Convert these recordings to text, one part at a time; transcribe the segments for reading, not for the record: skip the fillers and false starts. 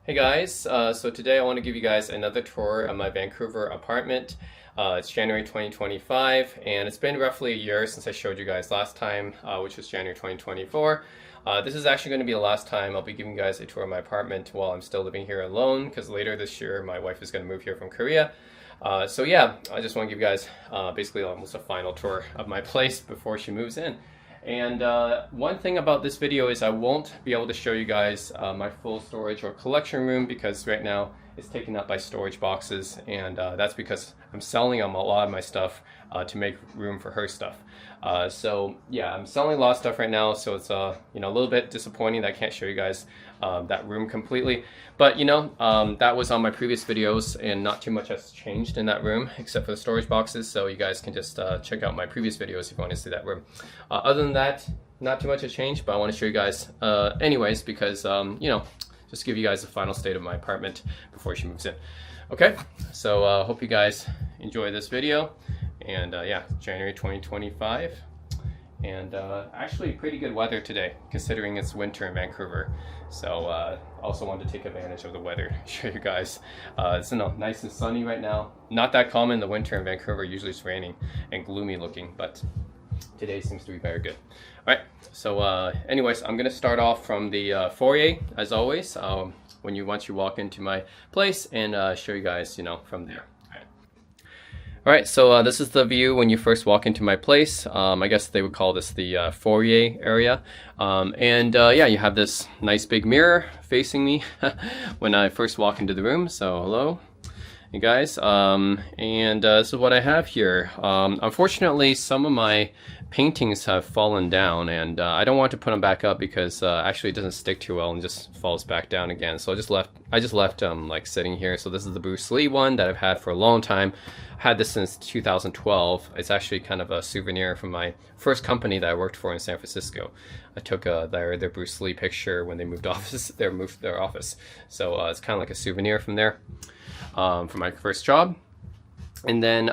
Hey guys, so today I want to give you guys another tour of my Vancouver apartment. It's January 2025 and it's been roughly a year since I showed you guys last time, which was January 2024. This is actually going to be the last time I'll be giving you guys a tour of my apartment while I'm still living here alone, because later this year my wife is going to move here from Korea. So yeah, I just want to give you guys basically almost a final tour of my place before she moves in. And one thing about this video is I won't be able to show you guys my full storage or collection room, because right now it's taken up by storage boxes, and that's because I'm selling a lot of my stuff to make room for her stuff. So yeah, I'm selling a lot of stuff right now, so it's a little bit disappointing that I can't show you guys that room completely. But that was on my previous videos, and not too much has changed in that room except for the storage boxes, so you guys can just check out my previous videos if you want to see that room. Other than that, not too much has changed, but I want to show you guys anyways, because just give you guys the final state of my apartment before she moves in. Okay, so hope you guys enjoy this video. And yeah, January 2025, and actually pretty good weather today considering it's winter in Vancouver. So also wanted to take advantage of the weather to show you guys. It's nice and sunny right now. Not that common in the winter in Vancouver. Usually it's raining and gloomy looking, but today seems to be very good. All right, so anyways, I'm gonna start off from the foyer as always, once you walk into my place, and show you guys from there. All right, so this is the view when you first walk into my place. I guess they would call this the foyer area. Yeah, you have this nice big mirror facing me when I first walk into the room. So hello, you guys. This is what I have here. Unfortunately, some of my paintings have fallen down, and I don't want to put them back up because actually it doesn't stick too well and just falls back down again. So I just left them like sitting here. So this is the Bruce Lee one that I've had for a long time. Had this since 2012. It's actually kind of a souvenir from my first company that I worked for in San Francisco. I took their Bruce Lee picture when they moved their office. So it's kind of like a souvenir from there, from my first job. And then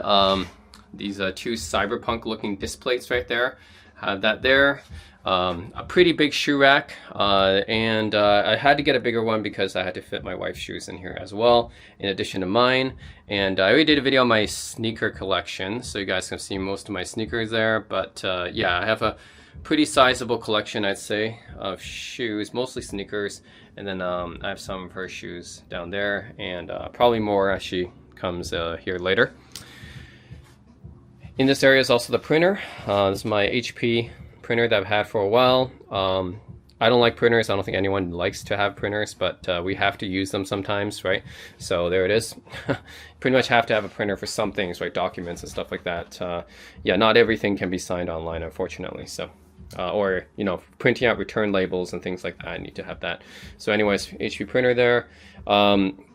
these two cyberpunk looking disc plates right there. Have that there. A pretty big shoe rack, and I had to get a bigger one because I had to fit my wife's shoes in here as well, in addition to mine. And I already did a video on my sneaker collection, so you guys can see most of my sneakers there. But yeah, I have a pretty sizable collection, I'd say, of shoes, mostly sneakers. And then I have some of her shoes down there, and probably more as she comes here later. In this area is also the printer. This is my HP printer that I've had for a while. I don't like printers. I don't think anyone likes to have printers, but we have to use them sometimes, right? So there it is. Pretty much have to have a printer for some things, right? Documents and stuff like that. Yeah, not everything can be signed online, unfortunately. So, or printing out return labels and things like that, I need to have that. So anyways, HP printer there.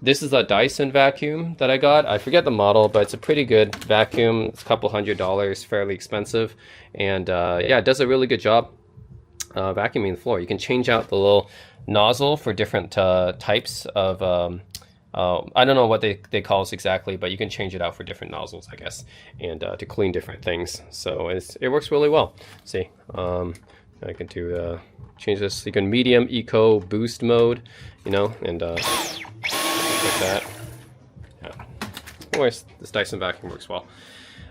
This is a Dyson vacuum that I got. I forget the model, but it's a pretty good vacuum. It's a couple $100, fairly expensive. And yeah, it does a really good job vacuuming the floor. You can change out the little nozzle for different types of, I don't know what they call this exactly, but you can change it out for different nozzles, I guess, and to clean different things. So it works really well. See, I can do change this. You can medium, eco, boost mode, and like that. Yeah. Anyways, this Dyson vacuum works well.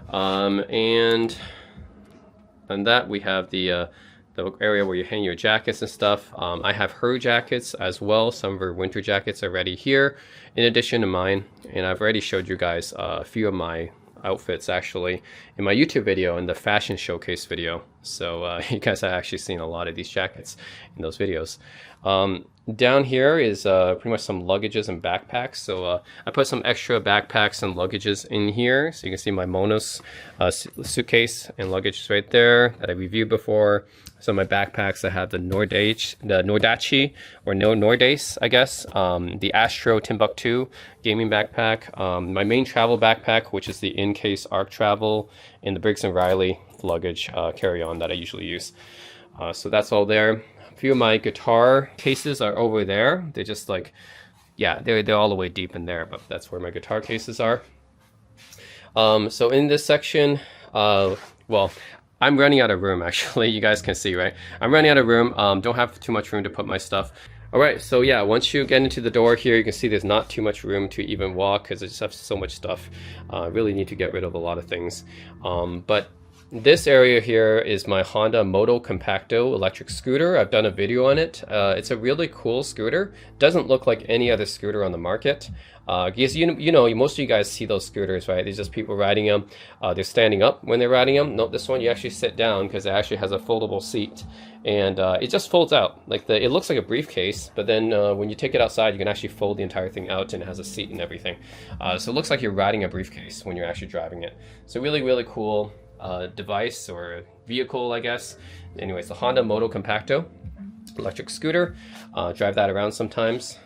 And that we have the area where you hang your jackets and stuff. I have her jackets as well. Some of her winter jackets are ready here, in addition to mine. And I've already showed you guys a few of my outfits actually in my YouTube video, in the fashion showcase video. So you guys have actually seen a lot of these jackets in those videos. Down here is pretty much some luggages and backpacks. So I put some extra backpacks and luggages in here. So you can see my Monos suitcase and luggage right there that I reviewed before. So my backpacks, I have the Nordache, or Nordace, I guess. The Astro Timbuktu gaming backpack. My main travel backpack, which is the in-case Arc Travel, and the Briggs & Riley luggage carry-on that I usually use. So that's all there. A few of my guitar cases are over there. They're just like, yeah, they're all the way deep in there, but that's where my guitar cases are. So in this section, well, I'm running out of room actually. You guys can see, right? I'm running out of room. Don't have too much room to put my stuff. All right, so yeah, once you get into the door here, you can see there's not too much room to even walk because I just have so much stuff. Really need to get rid of a lot of things. But this area here is my Honda Moto Compacto electric scooter. I've done a video on it. It's a really cool scooter. Doesn't look like any other scooter on the market. Because you know, most of you guys see those scooters, right? There's just people riding them. They're standing up when they're riding them. Nope, this one you actually sit down because it actually has a foldable seat, and it just folds out. Like it looks like a briefcase, but then when you take it outside, you can actually fold the entire thing out, and it has a seat and everything. So it looks like you're riding a briefcase when you're actually driving it. So really, really cool device or vehicle, I guess. Anyways, the Honda Moto Compacto electric scooter. Drive that around sometimes,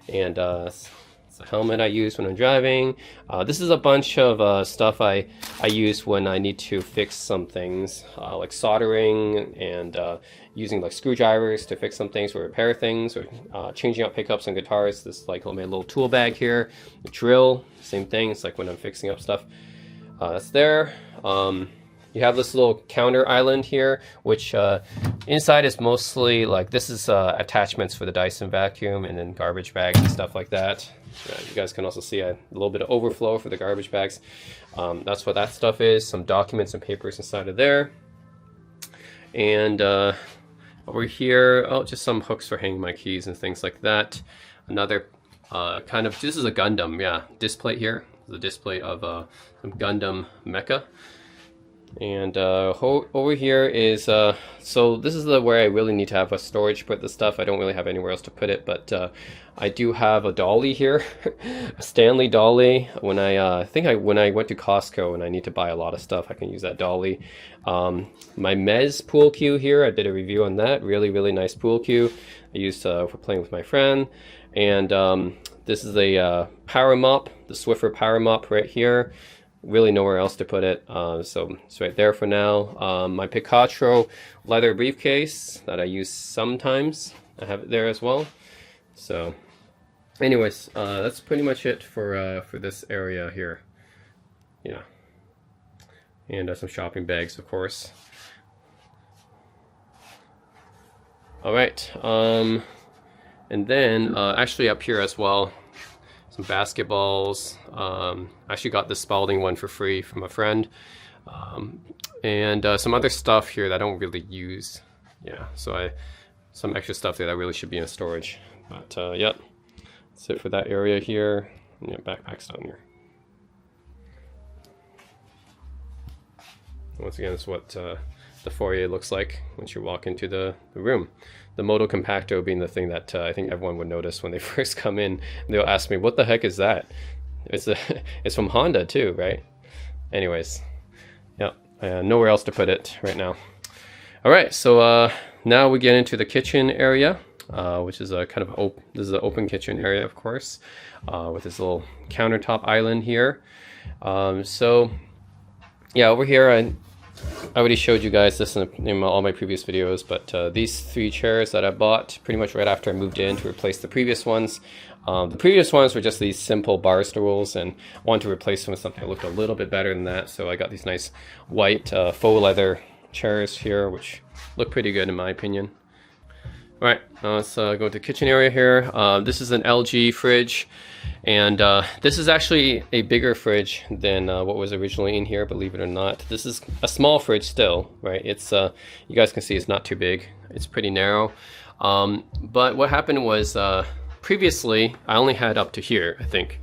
and it's a helmet I use when I'm driving. This is a bunch of stuff I use when I need to fix some things, like soldering and using like screwdrivers to fix some things or repair things, or changing out pickups and guitars. This is like my little tool bag here. The drill, same thing. It's like when I'm fixing up stuff. That's there. You have this little counter island here, which inside is mostly like, this is attachments for the Dyson vacuum, and then garbage bags and stuff like that. You guys can also see a little bit of overflow for the garbage bags. That's what that stuff is. Some documents and papers inside of there. And over here, oh, just some hooks for hanging my keys and things like that. Another kind of, this is a Gundam, yeah, display here. The display of some Gundam mecha. And over here is, so this is where I really need to have a storage to put the stuff. I don't really have anywhere else to put it, but I do have a dolly here, a Stanley dolly. When when I went to Costco and I need to buy a lot of stuff, I can use that dolly. My Mez pool cue here, I did a review on that. Really, really nice pool cue. I used for playing with my friend. And this is a power mop, the Swiffer power mop right here. Really nowhere else to put it, so it's right there for now. My Picacho leather briefcase that I use sometimes, I have it there as well. So anyways, that's pretty much it for this area here. Yeah, and some shopping bags, of course. All right, and then actually up here as well, some basketballs. I actually got the Spalding one for free from a friend. And some other stuff here that I don't really use. Yeah, so some extra stuff there that really should be in storage. But yep, that's it for that area here. Yeah, backpack's down here. Once again, it's what the foyer looks like once you walk into the room. The Moto Compacto being the thing that I think everyone would notice when they first come in. They'll ask me, what the heck is that? It's from Honda too, right? Anyways, yeah, nowhere else to put it right now. All right, so now we get into the kitchen area, which is a kind of this is an open kitchen area, of course, with this little countertop island here. So yeah, over here I already showed you guys this in all my previous videos, but these 3 chairs that I bought pretty much right after I moved in to replace the previous ones. The previous ones were just these simple bar stools, and I wanted to replace them with something that looked a little bit better than that. So I got these nice white faux leather chairs here, which look pretty good in my opinion. All right, let's go to the kitchen area here. This is an LG fridge, and this is actually a bigger fridge than what was originally in here, believe it or not. This is a small fridge still, right? It's you guys can see it's not too big. It's pretty narrow. But what happened was previously I only had up to here, I think.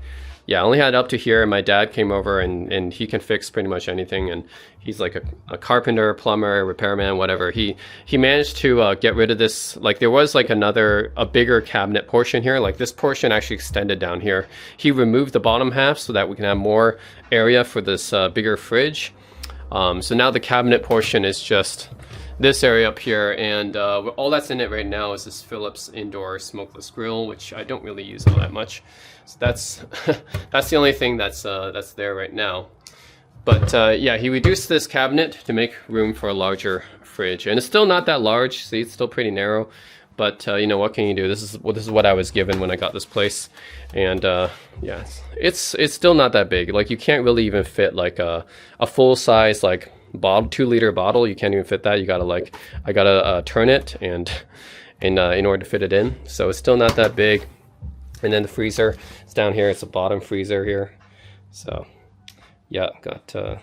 Yeah, I only had up to here, and my dad came over, and he can fix pretty much anything, and he's like a carpenter, plumber, repairman, whatever. He managed to get rid of this. Like there was like a bigger cabinet portion here. Like this portion actually extended down here. He removed the bottom half so that we can have more area for this bigger fridge. So now the cabinet portion is just this area up here, and all that's in it right now is this Philips indoor smokeless grill, which I don't really use all that much. So that's that's the only thing that's there right now. But yeah, he reduced this cabinet to make room for a larger fridge, and it's still not that large. See, it's still pretty narrow. But you know, what can you do? This is what I was given when I got this place, and yeah, it's still not that big. Like you can't really even fit like a full size like bottle, 2-liter bottle. You can't even fit that. You gotta I gotta turn it, and in order to fit it in. So it's still not that big. And then the freezer is down here. It's the bottom freezer here. So yeah, got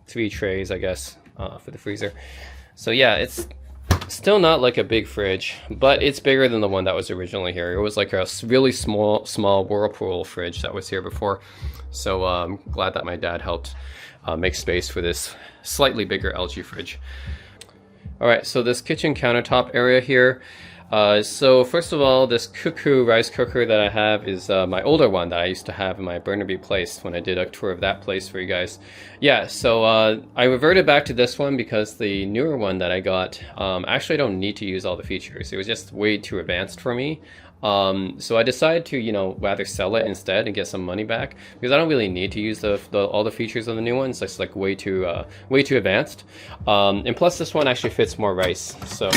3 trays, I guess, for the freezer. So yeah, it's still not like a big fridge, but it's bigger than the one that was originally here. It was like a really small Whirlpool fridge that was here before. So I'm glad that my dad helped make space for this slightly bigger LG fridge. All right, so this kitchen countertop area here. So first of all, this Cuckoo rice cooker that I have is my older one that I used to have in my Burnaby place when I did a tour of that place for you guys. Yeah, so I reverted back to this one because the newer one that I got, actually I don't need to use all the features. It was just way too advanced for me. So I decided to, you know, rather sell it instead and get some money back because I don't really need to use all the features of the new ones. It's like way too advanced. And plus this one actually fits more rice. So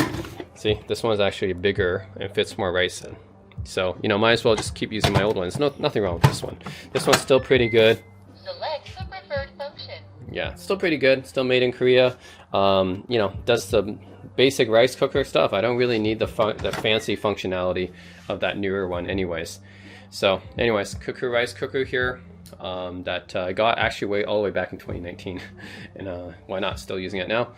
see, this one's actually bigger and fits more rice in. So, you know, might as well just keep using my old ones. Nothing wrong with this one. This one's still pretty good. Select the preferred function. Yeah, still pretty good. Still made in Korea. You know, does the basic rice cooker stuff. I don't really need the fancy functionality of that newer one anyways. So anyways, Cuckoo rice cooker here that I got actually all the way back in 2019. And why not, still using it now.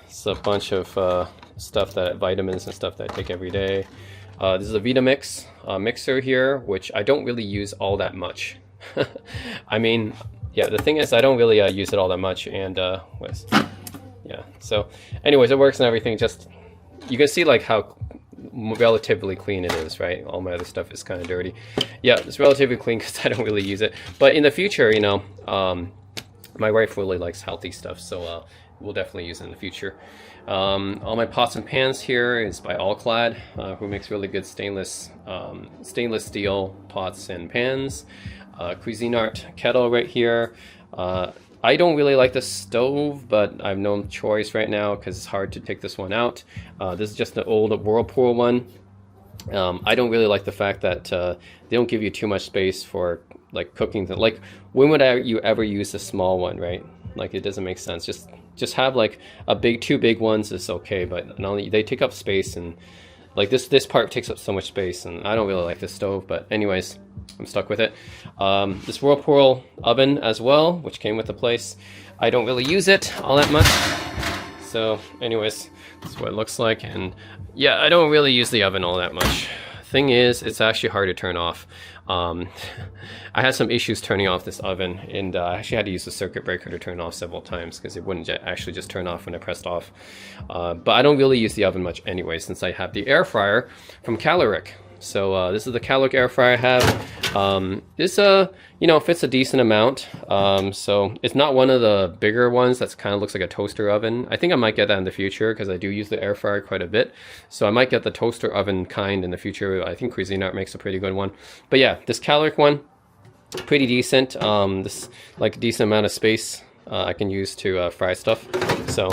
It's a bunch of stuff, vitamins and stuff that I take every day. This is a Vitamix mixer here, which I don't really use all that much. I mean, yeah, the thing is I don't really use it all that much. And yeah, so anyways, it works and everything. Just you can see like how relatively clean it is, right? All my other stuff is kind of dirty. Yeah, it's relatively clean because I don't really use it. But in the future, you know, my wife really likes healthy stuff, so we'll definitely use it in the future. All my pots and pans here is by Allclad, who makes really good stainless steel pots and pans. Cuisinart kettle right here. I don't really like the stove, but I have no choice right now because it's hard to take this one out. This is just an old Whirlpool one. I don't really like the fact that they don't give you too much space for like cooking. Like, when would you ever use a small one, right? Like, it doesn't make sense. Just have like two big ones is okay, but not only they take up space, and like this part takes up so much space, and I don't really like this stove. But anyways, I'm stuck with it. This Whirlpool oven as well, which came with the place. I don't really use it all that much. So anyways, that's what it looks like. And yeah, I don't really use the oven all that much. Thing is, it's actually hard to turn off. I had some issues turning off this oven, and I actually had to use the circuit breaker to turn it off several times because it wouldn't actually just turn off when I pressed off. But I don't really use the oven much anyway, since I have the air fryer from Caloric. So this is the Caloric air fryer I have. This you know, fits a decent amount. So it's not one of the bigger ones that's kind of looks like a toaster oven. I think I might get that in the future because I do use the air fryer quite a bit. So I might get the toaster oven kind in the future. I think Cuisinart makes a pretty good one. But yeah, this Caloric one, pretty decent. This like a decent amount of space I can use to fry stuff. So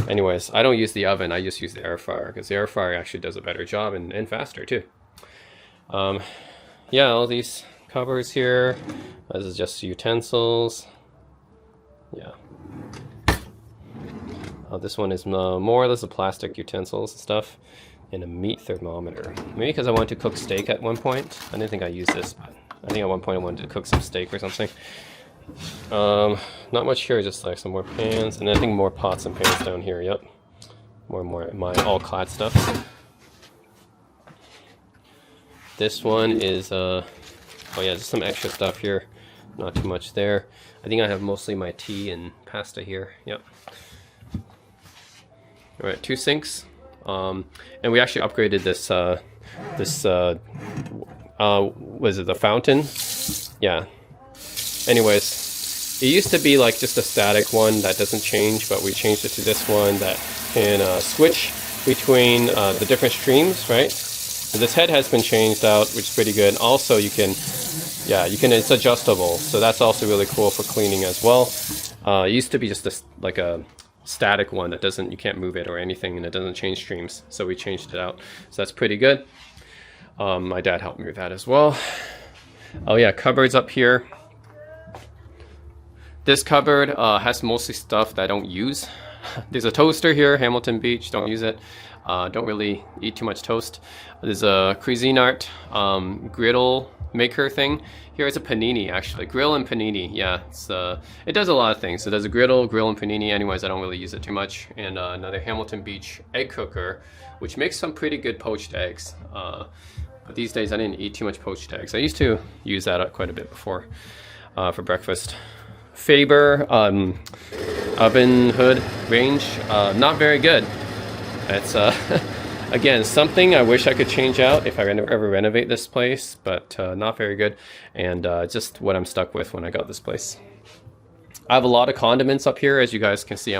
anyways, I don't use the oven. I just use the air fryer because the air fryer actually does a better job and faster too. Yeah, all these covers here. This is just utensils. Yeah. This one is more or less a plastic utensils and stuff, and a meat thermometer. Maybe because I wanted to cook steak at one point. I didn't think I used this, but I think at one point I wanted to cook some steak or something. Not much here, just like some more pans, and I think more pots and pans down here. Yep, more my Allclad stuff. This one is oh yeah, just some extra stuff here. Not too much there. I think I have mostly my tea and pasta here. Yep. All right, 2 sinks. And we actually upgraded this was it the fountain? Yeah. Anyways, it used to be like just a static one that doesn't change, but we changed it to this one that can switch between the different streams, right? So this head has been changed out, which is pretty good. Also, it's adjustable, so that's also really cool for cleaning as well. It used to be just like a static one that you can't move it or anything, and it doesn't change streams. So we changed it out, so that's pretty good. My dad helped me with that as well. Oh yeah, cupboards up here. This cupboard has mostly stuff that I don't use. There's a toaster here, Hamilton Beach, don't use it. Don't really eat too much toast. There's a Cuisinart griddle maker thing. Here it's a panini, actually. Grill and panini. Yeah, it does a lot of things. It does a grill and panini. Anyways, I don't really use it too much. And another Hamilton Beach egg cooker, which makes some pretty good poached eggs. But these days I didn't eat too much poached eggs. I used to use that quite a bit before for breakfast. Faber oven hood range, not very good. It's again, something I wish I could change out if I ever renovate this place, but not very good, and just what I'm stuck with when I got this place. I have a lot of condiments up here, as you guys can see.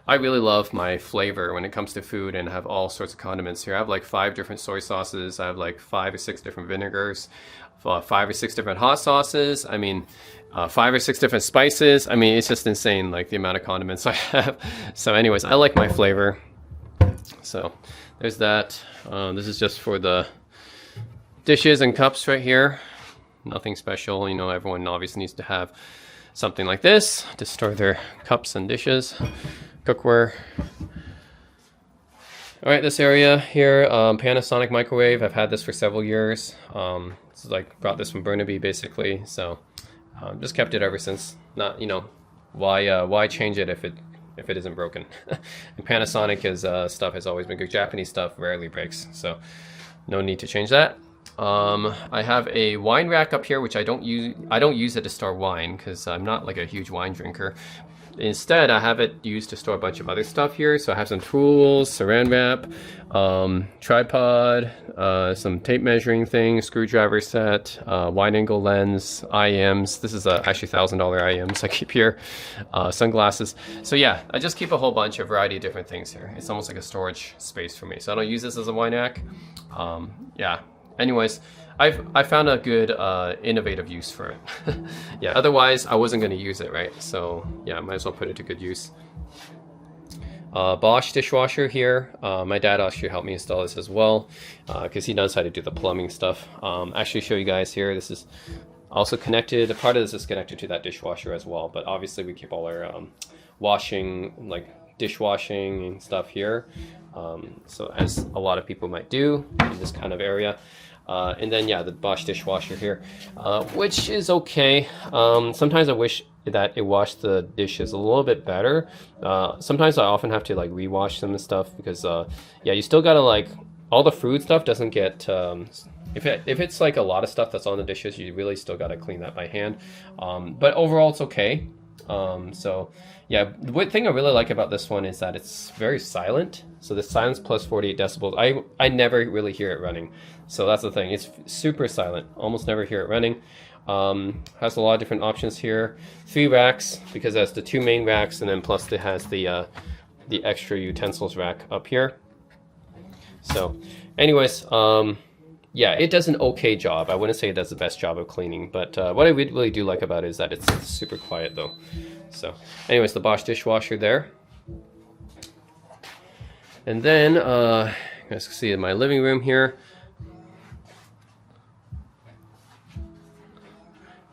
I really love my flavor when it comes to food, and I have all sorts of condiments here. I have like 5 different soy sauces. I have like 5 or 6 different vinegars, 5 or 6 different hot sauces. I mean, 5 or 6 different spices. I mean, it's just insane, like the amount of condiments I have. So anyways, I like my flavor. So there's that. This is just for the dishes and cups right here. Nothing special. You know, everyone obviously needs to have something like this to store their cups and dishes, cookware. All right, this area here, Panasonic microwave. I've had this for several years. This is like, brought this from Burnaby basically. So just kept it ever since. Not, you know, why change it if it isn't broken? And Panasonic stuff has always been good. Japanese stuff rarely breaks, so no need to change that. I have a wine rack up here, which I don't use it to store wine because I'm not like a huge wine drinker. Instead, I have it used to store a bunch of other stuff here. So I have some tools, saran wrap, tripod, some tape measuring things, screwdriver set, wide angle lens, IMs. This is actually $1,000 IMs I keep here, sunglasses. So yeah, I just keep a whole bunch of variety of different things here. It's almost like a storage space for me. So I don't use this as a wine rack. Yeah. Anyways, I found a good innovative use for it. Yeah, otherwise I wasn't going to use it, right? So yeah, I might as well put it to good use. Bosch dishwasher here. My dad actually helped me install this as well because he knows how to do the plumbing stuff. Actually show you guys here. This is also connected. A part of this is connected to that dishwasher as well, but obviously we keep all our washing, like dishwashing and stuff here. So as a lot of people might do in this kind of area. And then yeah, the Bosch dishwasher here, which is okay. Sometimes I wish that it washed the dishes a little bit better. Sometimes I often have to like rewash them and stuff because yeah, you still gotta like, all the food stuff doesn't get, if it's like a lot of stuff that's on the dishes, you really still gotta clean that by hand. But overall it's okay. So yeah, the thing I really like about this one is that it's very silent. So the silence plus 48 decibels, I never really hear it running. So that's the thing, it's super silent, almost never hear it running. Has a lot of different options here. 3 racks, because that's the 2 main racks, and then plus it has the extra utensils rack up here. So anyways, yeah, it does an okay job. I wouldn't say it does the best job of cleaning, but what I really do like about it is that it's super quiet though. So anyways, the Bosch dishwasher there. And then, you guys can see in my living room here.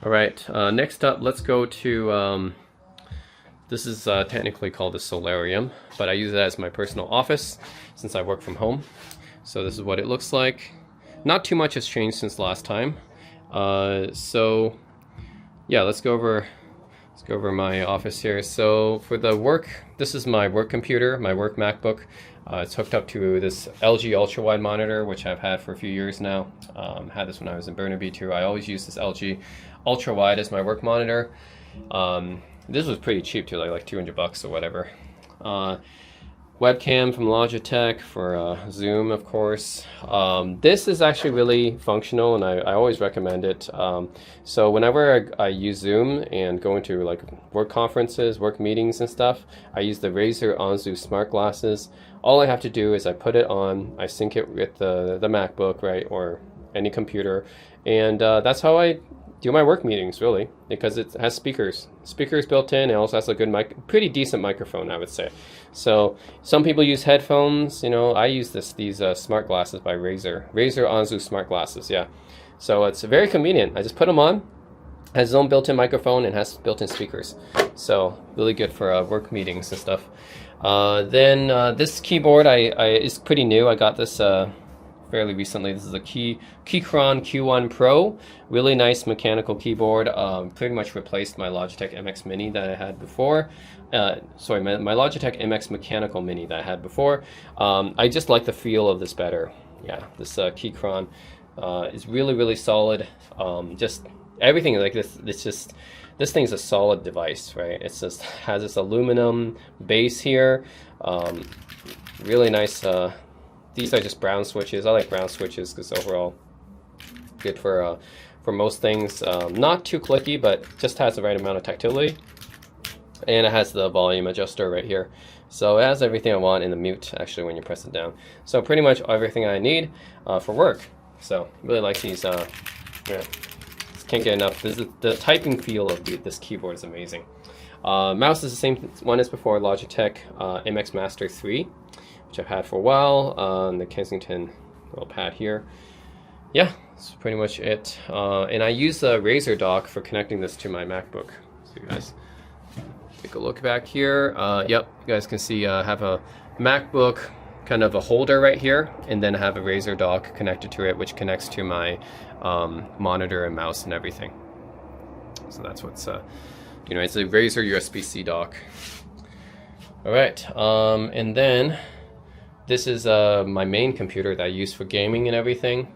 All right, next up, let's go to, this is technically called a solarium, but I use it as my personal office since I work from home. So this is what it looks like. Not too much has changed since last time. So yeah, let's go over my office here. So for the work, this is my work computer, my work MacBook. It's hooked up to this LG ultra-wide monitor, which I've had for a few years now. Had this when I was in Burnaby too. I always use this LG ultra-wide as my work monitor. This was pretty cheap too, like $200 or whatever. Webcam from Logitech for Zoom, of course. This is actually really functional, and I always recommend it. So whenever I use Zoom and go into like work conferences, work meetings and stuff, I use the Razer Anzu smart glasses. All I have to do is I put it on, I sync it with the MacBook, right, or any computer, and that's how I do my work meetings, really, because it has speakers built in. It also has a good pretty decent microphone, I would say. So some people use headphones. You know, I use these smart glasses by Razer Anzu smart glasses. Yeah, so it's very convenient. I just put them on. Has its own built-in microphone and has built-in speakers. So really good for work meetings and stuff. This keyboard is pretty new. I got this fairly recently. This is a Keychron Q1 Pro. Really nice mechanical keyboard. Pretty much replaced my Logitech MX Mini that I had before. Sorry, my Logitech MX Mechanical Mini that I had before. I just like the feel of this better. Yeah, this Keychron is really solid. Just everything like this. This thing's a solid device, right? It's just has this aluminum base here. Really nice. These are just brown switches. I like brown switches because overall good for most things. Not too clicky, but just has the right amount of tactility. And it has the volume adjuster right here. So it has everything I want in the mute actually when you press it down. So pretty much everything I need for work. So really like these. Yeah, can't get enough. The typing feel of this keyboard is amazing. Mouse is the same one as before, Logitech MX Master 3. Which I've had for a while. The Kensington little pad here. Yeah, that's pretty much it. And I use a Razer dock for connecting this to my MacBook. So you guys take a look back here. Yep, you guys can see I have a MacBook kind of a holder right here, and then I have a Razer dock connected to it, which connects to my monitor and mouse and everything. So that's what's it's a Razer USB-C dock. All right, and then. This is my main computer that I use for gaming and everything.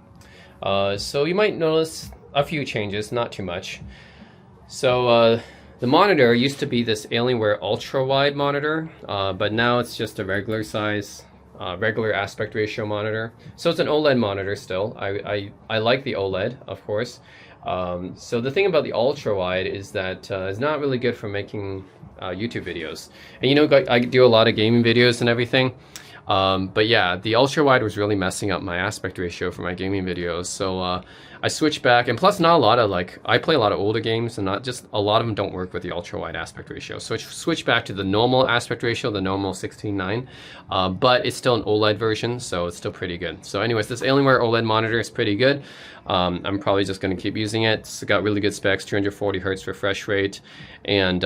So you might notice a few changes, not too much. So the monitor used to be this Alienware ultra-wide monitor, but now it's just a regular size, regular aspect ratio monitor. So it's an OLED monitor still. I like the OLED, of course. So the thing about the ultra-wide is that it's not really good for making YouTube videos. And I do a lot of gaming videos and everything. But yeah, the ultra wide was really messing up my aspect ratio for my gaming videos. So I switched back, and plus not a lot of I play a lot of older games, and not just a lot of them don't work with the ultra wide aspect ratio. So I switched back to the normal aspect ratio, the normal 16:9. But it's still an OLED version, so it's still pretty good. So anyways, this Alienware OLED monitor is pretty good. I'm probably just going to keep using it. It's got really good specs, 240 hertz refresh rate, and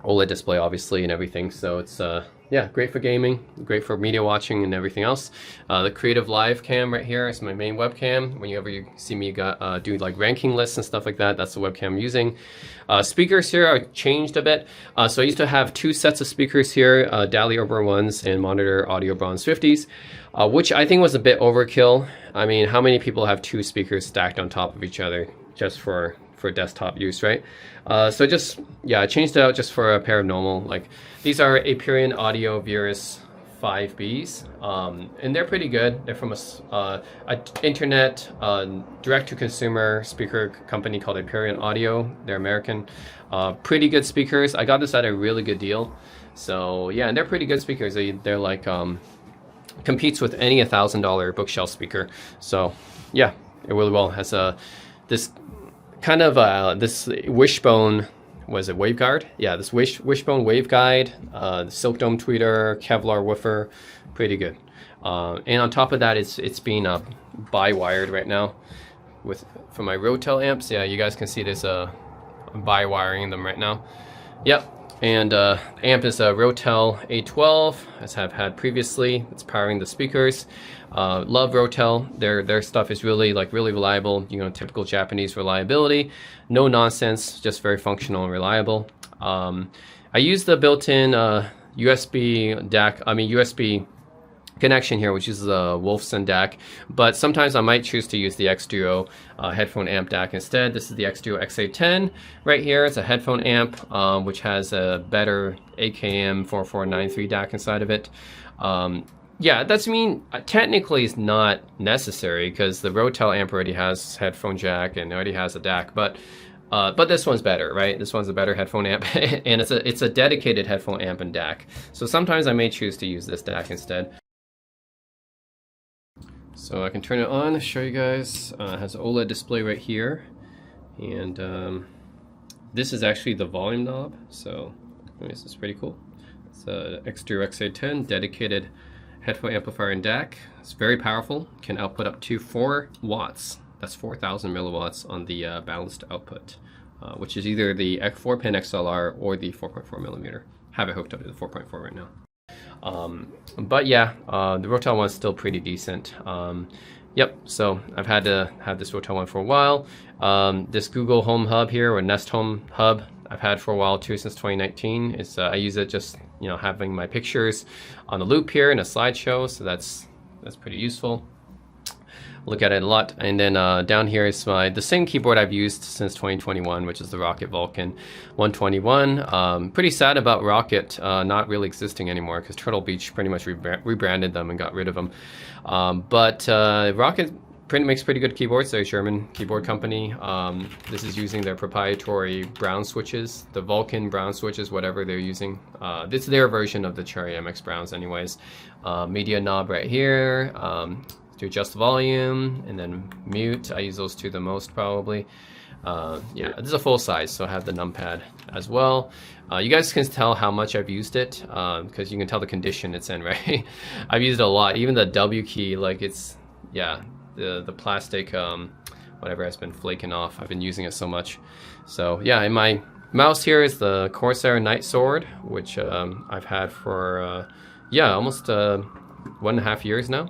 OLED display obviously and everything. So it's yeah, great for gaming, great for media watching and everything else. The Creative Live cam right here is my main webcam. Whenever you see me do like ranking lists and stuff like that, that's the webcam I'm using. Speakers here are changed a bit. So I used to have two sets of speakers here, Dali Urban ones and Monitor Audio Bronze 50s, which I think was a bit overkill. I mean, how many people have two speakers stacked on top of each other just for desktop use, right? So just, yeah, I changed it out just for a pair of normal, these are Aperion Audio Virus 5Bs, and they're pretty good. They're from a internet direct-to-consumer speaker company called Aperion Audio. They're American. Pretty good speakers. I got this at a really good deal. So yeah, and they're pretty good speakers. They're like competes with any $1,000 bookshelf speaker. So yeah, it really well has this kind of this Wishbone. Was it waveguide? Yeah, this Wishbone waveguide, Silk Dome tweeter, Kevlar woofer, pretty good. And on top of that, it's being bi-wired right now for my Rotel amps. Yeah, you guys can see this bi-wiring them right now. Yep. And amp is a Rotel A12, as I've had previously. It's powering the speakers. Love Rotel. Their stuff is really reliable. Typical Japanese reliability. No nonsense, just very functional and reliable. I use the built-in USB DAC. USB connection here, which is a Wolfson DAC, but sometimes I might choose to use the X-Duo headphone amp DAC instead. This is the X-Duo X810 right here. It's a headphone amp which has a better AKM 4493 DAC inside of it. Yeah, technically it's not necessary because the Rotel amp already has headphone jack and already has a DAC, but this one's better, right? This one's a better headphone amp, and it's a dedicated headphone amp and DAC. So sometimes I may choose to use this DAC instead. So I can turn it on, show you guys. It has an OLED display right here, and this is actually the volume knob. So this is pretty cool. It's a X-Duo X810 dedicated headphone amplifier and DAC. It's very powerful, can output up to 4 watts. That's 4,000 milliwatts on the balanced output, which is either the 4-pin XLR or the 4.4 millimeter. Have it hooked up to the 4.4 right now. But yeah, the Rotel one's still pretty decent. Yep, so I've had to have this Rotel one for a while. This Google Home Hub here, or Nest Home Hub, I've had for a while too, since 2019. It's I use it just, you know, having my pictures on the loop here in a slideshow, so that's pretty useful. Look at it a lot. And then down here is the same keyboard I've used since 2021, which is the Rocket Vulcan 121. Pretty sad about Rocket not really existing anymore, because Turtle Beach pretty much rebranded them and got rid of them. But Rocket makes pretty good keyboards. They're a German keyboard company. This is using their proprietary brown switches, the Vulcan brown switches, whatever they're using. This is their version of the Cherry MX Browns anyways. Media knob right here. To adjust volume, and then mute. I use those two the most probably. Yeah, this is a full size, so I have the numpad as well. You guys can tell how much I've used it, because you can tell the condition it's in, right? I've used it a lot. Even the W key, like it's, yeah, the plastic, whatever has been flaking off. I've been using it so much. So yeah, and my mouse here is the Corsair Night Sword, which I've had for, yeah, almost 1.5 years now.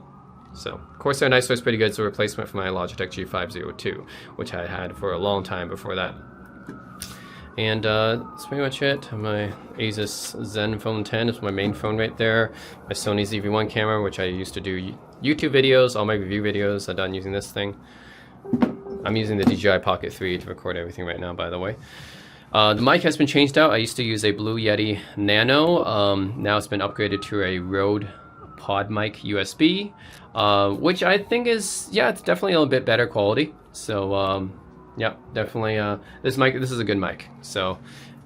So Corsair Night Sword is pretty good. It's a replacement for my Logitech G502, which I had for a long time before that. And that's pretty much it. My Asus Zenfone 10 is my main phone right there. My Sony ZV-1 camera, which I used to do YouTube videos, all my review videos. I'm done using this thing. I'm using the DJI Pocket 3 to record everything right now, by the way. The mic has been changed out. I used to use a Blue Yeti Nano. Now it's been upgraded to a Rode Pod Mic USB, which I think is, yeah, it's definitely a little bit better quality. So yeah, definitely this is a good mic. So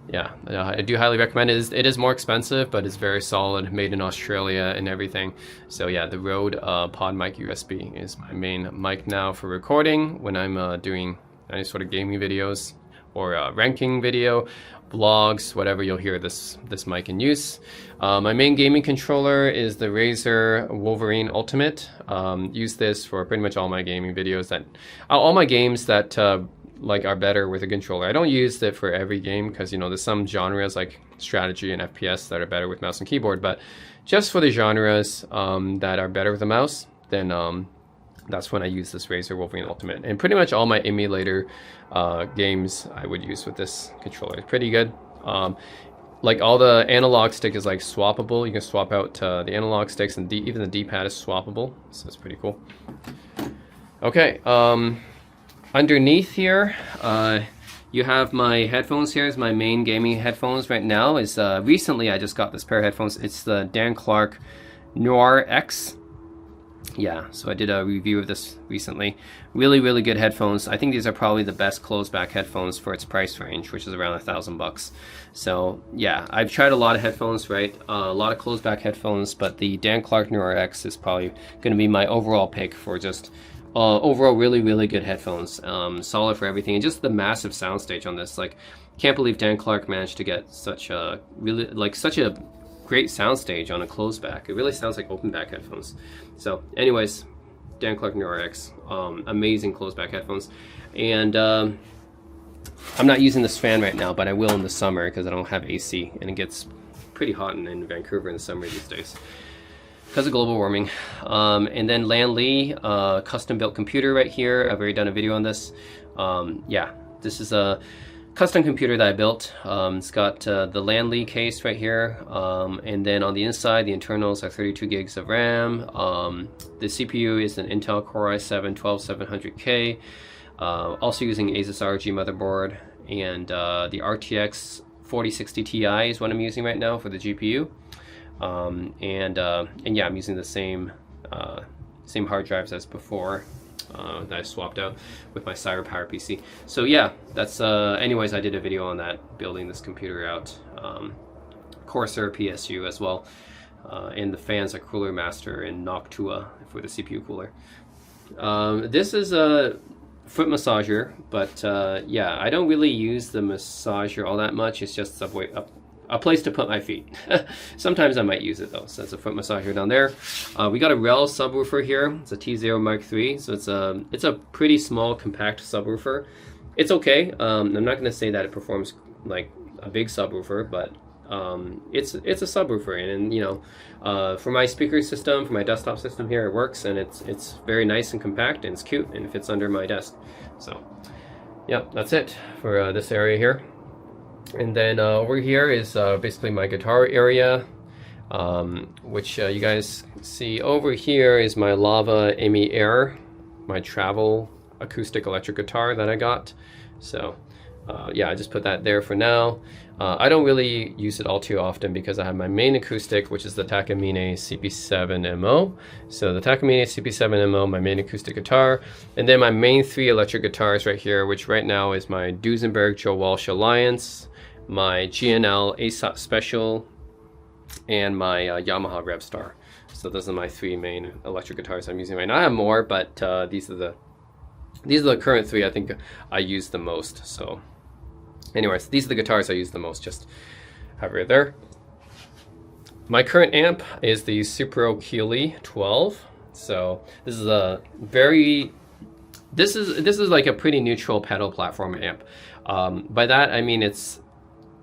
yeah, I do highly recommend it. It is more expensive, but it's very solid, made in Australia and everything. So yeah, the Rode Pod Mic USB is my main mic now for recording when I'm doing any sort of gaming videos or ranking video, vlogs, whatever. You'll hear this mic in use. My main gaming controller is the Razer Wolverine Ultimate. Use this for pretty much all my gaming videos, all my games that like are better with a controller. I don't use it for every game, because, you know, there's some genres like strategy and FPS that are better with mouse and keyboard, but just for the genres that are better with a mouse, then that's when I use this Razer Wolverine Ultimate. And pretty much all my emulator games I would use with this controller. It's pretty good. Like all the analog stick is like swappable. You can swap out the analog sticks, and even the D-pad is swappable. So it's pretty cool. Okay, underneath here, you have my headphones. Here's my main gaming headphones right now. Recently I just got this pair of headphones. It's the Dan Clark Noir X. Yeah, so I did a review of this recently. Really, really good headphones. I think these are probably the best closed back headphones for its price range, which is around $1,000. So yeah, I've tried a lot of headphones, right? A lot of closed back headphones, but the Dan Clark Noir X is probably going to be my overall pick for just overall really, really good headphones. Solid for everything, and just the massive soundstage on this. Like, can't believe Dan Clark managed to get such a great soundstage on a closed back. It really sounds like open back headphones. So anyways, Dan Clark Noir X, amazing closed back headphones. And I'm not using this fan right now, but I will in the summer, because I don't have AC, and it gets pretty hot in Vancouver in the summer these days because of global warming. And then Lan Li, custom built computer right here. I've already done a video on this. Yeah, this is a custom computer that I built. It's got the Lan Li case right here, and then on the inside, the internals are 32 gigs of RAM. The CPU is an Intel Core i7-12700K, also using Asus ROG motherboard, and the RTX 4060 Ti is what I'm using right now for the GPU. And yeah, I'm using the same hard drives as before. That I swapped out with my CyberPower PC. So yeah, that's anyways, I did a video on that, building this computer out. Corsair PSU as well, and the fans are Cooler Master and Noctua for the CPU cooler. This is a foot massager, but yeah, I don't really use the massager all that much. It's just a place to put my feet. Sometimes I might use it though. So it's a foot massager down there. We got a Rel subwoofer here. It's a T0 Mark III. So it's a pretty small, compact subwoofer. It's okay. I'm not going to say that it performs like a big subwoofer, but it's a subwoofer, and you know, for my speaker system, for my desktop system here, it works, and it's very nice and compact, and it's cute, and it fits under my desk. So yeah, that's it for this area here. And then over here is basically my guitar area, which you guys see over here is my Lava Amy Air, my travel acoustic electric guitar that I got. So yeah, I just put that there for now. I don't really use it all too often because I have my main acoustic, which is the Takamine CP7MO. So the Takamine CP7MO, my main acoustic guitar, and then my main 3 electric guitars right here, which right now is my Duesenberg Joe Walsh Alliance, my GNL ASOT Special, and my Yamaha Revstar. So those are my 3 main electric guitars I'm using right now. I have more, but these are the current 3 I think I use the most. So anyways, these are the guitars I use the most. Just have it there. My current amp is the Supro Keeley 12. So this is a very this is like a pretty neutral pedal platform amp. By that I mean it's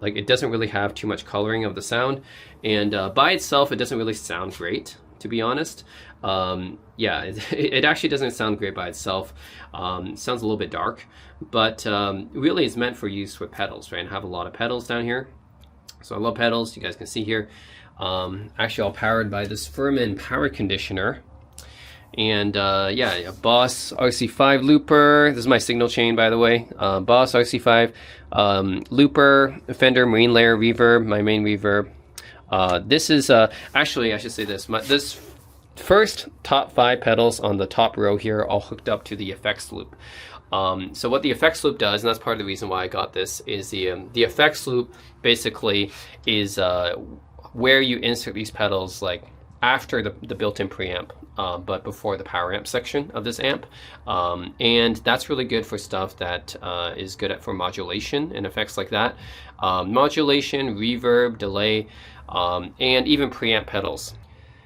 like it doesn't really have too much coloring of the sound, and by itself it doesn't really sound great, to be honest. Yeah, it actually doesn't sound great by itself. It sounds a little bit dark, but really it's meant for use with pedals, right? And I have a lot of pedals down here. So I love pedals, you guys can see here. Actually all powered by this Furman power conditioner. And yeah, a Boss RC5 looper. This is my signal chain, by the way. Boss RC5 looper, Fender Marine Layer reverb, my main reverb. This is actually, I should say this. This first top 5 pedals on the top row here are all hooked up to the effects loop. So what the effects loop does, and that's part of the reason why I got this, is the effects loop basically is where you insert these pedals like after the built-in preamp, but before the power amp section of this amp. And that's really good for stuff that is good for modulation and effects like that. Modulation, reverb, delay, and even preamp pedals.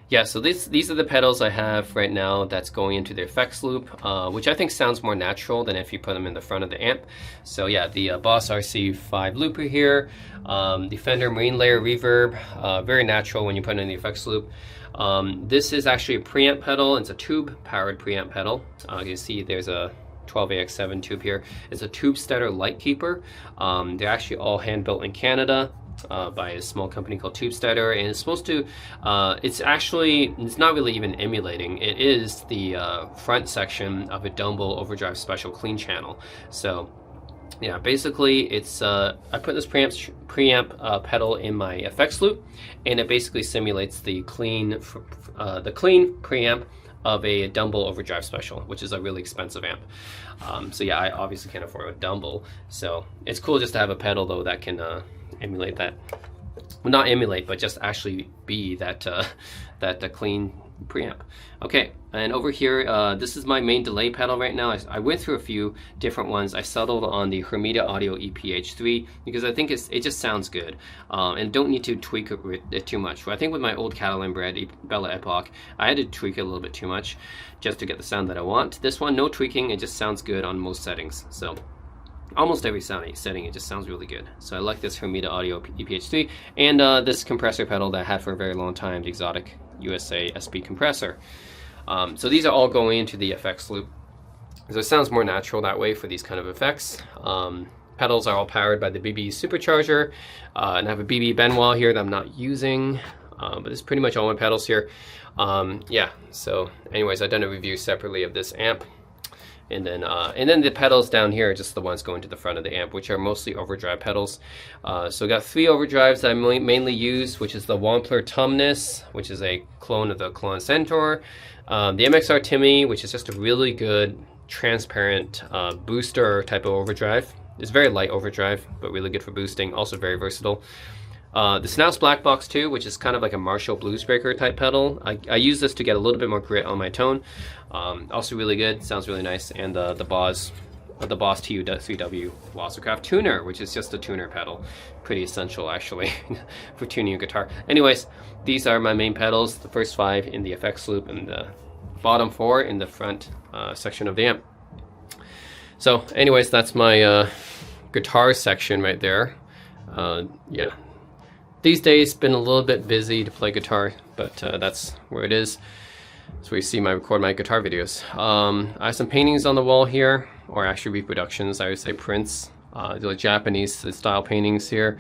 Yeah, so these are the pedals I have right now that's going into the effects loop, which I think sounds more natural than if you put them in the front of the amp. So yeah, the Boss RC5 looper here, the Fender Marine Layer reverb, very natural when you put it in the effects loop. This is actually a preamp pedal. It's a tube-powered preamp pedal. You can see there's a 12AX7 tube here. It's a Tube Steader Lightkeeper. They're actually all hand-built in Canada. By a small company called Tube Steader, and it's supposed to it's not really even emulating. It is the front section of a Dumble Overdrive Special clean channel. So yeah, basically it's I put this preamp pedal in my effects loop, and it basically simulates the clean preamp of a Dumble Overdrive Special, which is a really expensive amp. So yeah, I obviously can't afford a Dumble, so it's cool just to have a pedal though that can emulate that. Well, not emulate, but just actually be that that clean preamp. Okay, and over here, this is my main delay pedal right now. I went through a few different ones. I settled on the Hermida Audio EPH3 because I think it just sounds good, and don't need to tweak it too much. I think with my old Catalan bred Bella Epoch, I had to tweak it a little bit too much just to get the sound that I want. This one, no tweaking, it just sounds good on most settings. So almost every setting, it just sounds really good. So I like this Hermida Audio EPH3, and this compressor pedal that I had for a very long time, the Exotic USA SB compressor. So these are all going into the effects loop. So it sounds more natural that way for these kind of effects. Pedals are all powered by the BB supercharger, and I have a BB Benoit here that I'm not using, but it's pretty much all my pedals here. Yeah, so anyways, I've done a review separately of this amp. And then the pedals down here are just the ones going to the front of the amp, which are mostly overdrive pedals. So I got 3 overdrives that I mainly use, which is the Wampler Tumnus, which is a clone of the Clone Centaur. The MXR Timmy, which is just a really good, transparent booster type of overdrive. It's very light overdrive, but really good for boosting, also very versatile. The Snouse Black Box 2, which is kind of like a Marshall Bluesbreaker type pedal. I use this to get a little bit more grit on my tone. Also really good, sounds really nice. And the Boss TU3W Wassacraft Tuner, which is just a tuner pedal. Pretty essential actually for tuning your guitar. Anyways, these are my main pedals, the first 5 in the effects loop and the bottom 4 in the front section of the amp. So anyways, that's my guitar section right there. Yeah. these days been a little bit busy to play guitar, but that's where it is. That's where you see record my guitar videos. I have some paintings on the wall here, or actually reproductions, I would say prints. The Japanese style paintings here.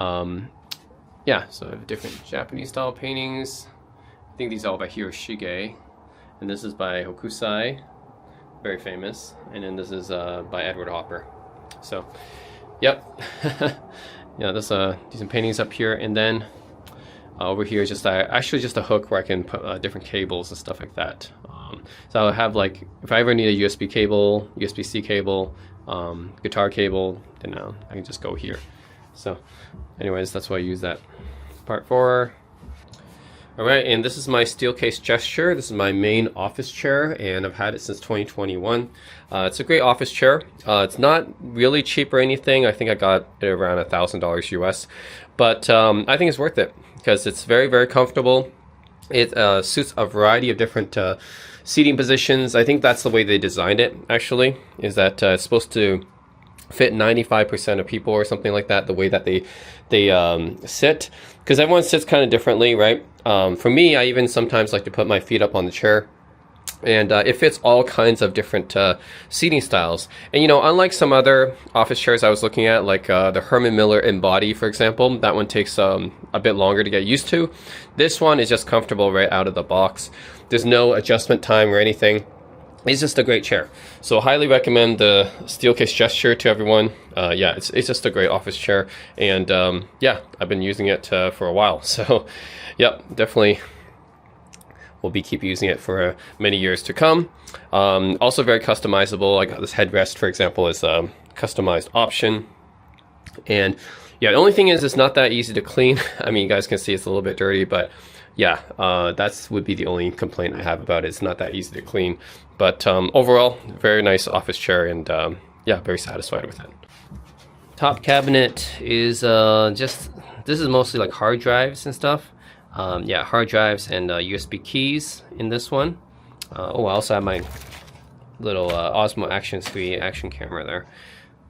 Yeah, so I have different Japanese style paintings. I think these are all by Hiroshige, and this is by Hokusai, very famous, and then this is by Edward Hopper. So, yep. Yeah, there's decent paintings up here, and then over here is just actually just a hook where I can put different cables and stuff like that. So I'll have, like, if I ever need a USB cable, USB-C cable, guitar cable, then I can just go here. So anyways, that's why I use that. Part 4. Alright, and this is my steel case gesture. This is my main office chair, and I've had it since 2021. It's a great office chair. It's not really cheap or anything. I think I got it around $1,000 US, but I think it's worth it because it's very, very comfortable. It suits a variety of different seating positions. I think that's the way they designed it, actually, is that it's supposed to fit 95% of people or something like that, the way that they sit, because everyone sits kind of differently, right? For me, I even sometimes like to put my feet up on the chair, and it fits all kinds of different seating styles. And you know, unlike some other office chairs I was looking at, like the Herman Miller Embody, for example, that one takes a bit longer to get used to. This one is just comfortable right out of the box. There's no adjustment time or anything. It's just a great chair. So highly recommend the Steelcase Gesture to everyone. Yeah, it's just a great office chair. And yeah, I've been using it for a while. So yep, definitely will keep using it for many years to come. Also very customizable. I got this headrest, for example, is a customized option. And yeah, the only thing is it's not that easy to clean. I mean, you guys can see it's a little bit dirty, but yeah, that would be the only complaint I have about it. It's not that easy to clean. But overall, very nice office chair, and yeah, very satisfied with it. Top cabinet is this is mostly like hard drives and stuff. Yeah, hard drives and USB keys in this one. Oh, I also have my little Osmo Action 3 action camera there.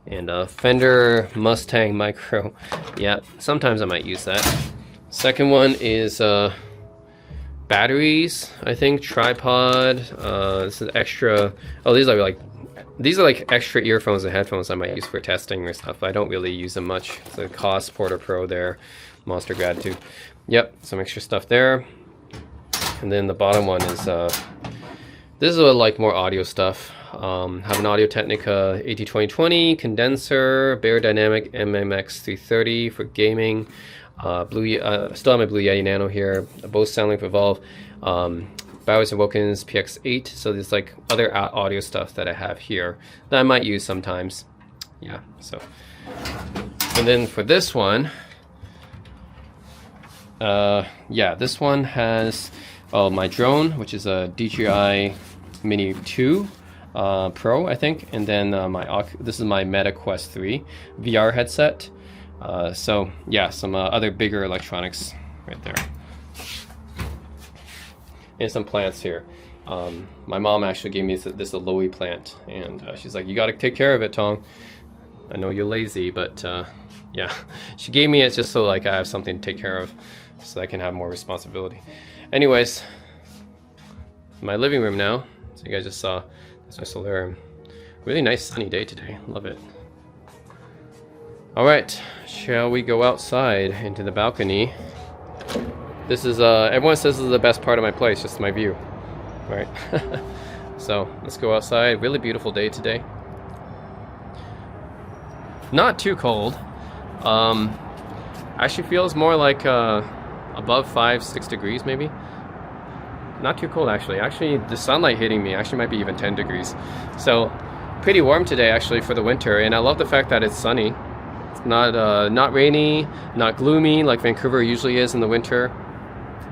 And Fender Mustang Micro. Yeah, sometimes I might use that. Second one is batteries, I think, tripod. This is extra. Oh, these are like extra earphones and headphones I might use for testing or stuff. I don't really use them much. It's a COS Porter Pro there, Monster Grad 2. Yep, some extra stuff there. And then the bottom one is this is like more audio stuff. Have an Audio Technica AT2020 condenser, Bear Dynamic MMX 330 for gaming. Still have my Blue Yeti Nano here, a Bose SoundLink Evolve, Bowers & Wilkins PX8. So there's like other audio stuff that I have here that I might use sometimes. Yeah, so. And then for this one, yeah, this one has my drone, which is a DJI Mini 2 Pro, I think. And then this is my Meta Quest 3 VR headset. So yeah, some other bigger electronics right there, and some plants here. My mom actually gave me this aloe plant, and she's like, "You got to take care of it, Tom. I know you're lazy, but yeah." She gave me it just so like I have something to take care of, so I can have more responsibility. Anyways, my living room now. So you guys just saw that's my solarium. Really nice sunny day today. Love it. All right, shall we go outside into the balcony? This is everyone says this is the best part of my place, just my view, right? So let's go outside. Really beautiful day today. Not too cold. Actually feels more like above 5-6 degrees maybe. Not too cold actually. Actually, the sunlight hitting me actually might be even 10 degrees. So pretty warm today actually for the winter, and I love the fact that it's sunny. Not rainy, not gloomy like Vancouver usually is in the winter.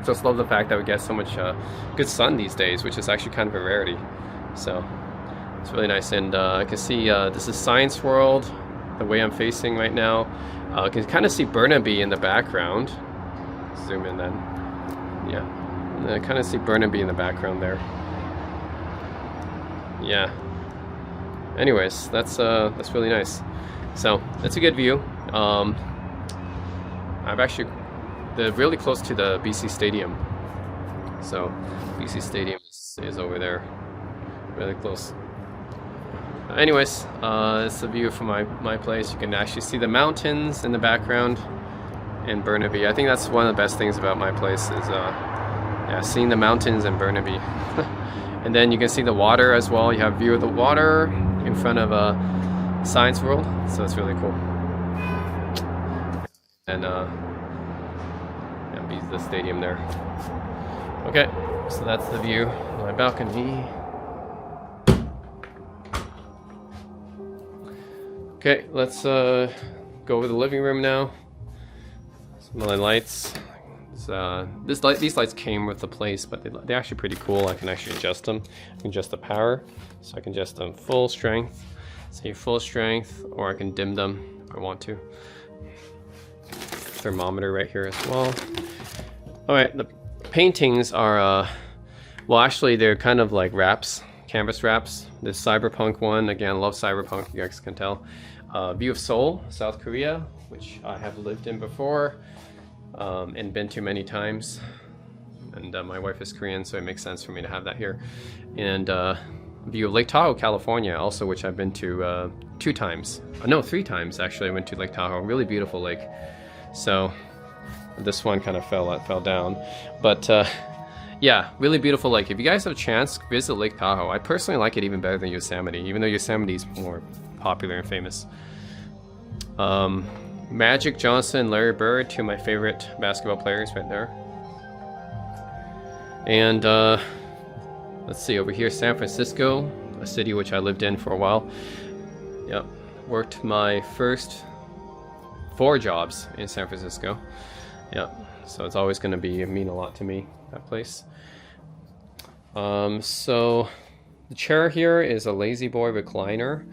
Just love the fact that we get so much good sun these days, which is actually kind of a rarity. So it's really nice. And I can see this is Science World, the way I'm facing right now. I can kind of see Burnaby in the background. Zoom in then. Yeah, and I kind of see Burnaby in the background there. Yeah. Anyways, that's really nice. So that's a good view. I've actually they're really close to the BC Stadium. So BC Stadium is over there, really close. Anyways, it's the view from my place. You can actually see the mountains in the background in Burnaby. I think that's one of the best things about my place is yeah, seeing the mountains in Burnaby. And then you can see the water as well. You have view of the water in front of Science World, so it's really cool. And yeah, the stadium there. Okay, so that's the view of my balcony. Okay, let's go over the living room now. Some of the lights. These lights came with the place, but they're actually pretty cool. I can actually adjust them. I can adjust the power, so I can adjust them full strength, say full strength, or I can dim them if I want to. Thermometer right here as well. All right, the paintings are, well, actually they're kind of like wraps, canvas wraps. This cyberpunk one, again, I love cyberpunk, you guys can tell. View of Seoul, South Korea, which I have lived in before and been to many times. And my wife is Korean, so it makes sense for me to have that here. And view of Lake Tahoe, California, also, which I've been to 2 times. No, 3 times actually. I went to Lake Tahoe, really beautiful lake. So this one kind of fell down, but yeah, really beautiful lake. If you guys have a chance, visit Lake Tahoe. I personally like it even better than Yosemite, even though Yosemite is more popular and famous. Magic Johnson, Larry Bird, 2 of my favorite basketball players right there. And let's see, over here, San Francisco, a city which I lived in for a while. Yep, worked my first 4 jobs in San Francisco. Yep, so it's always going to mean a lot to me, that place. So the chair here is a Lazy Boy recliner.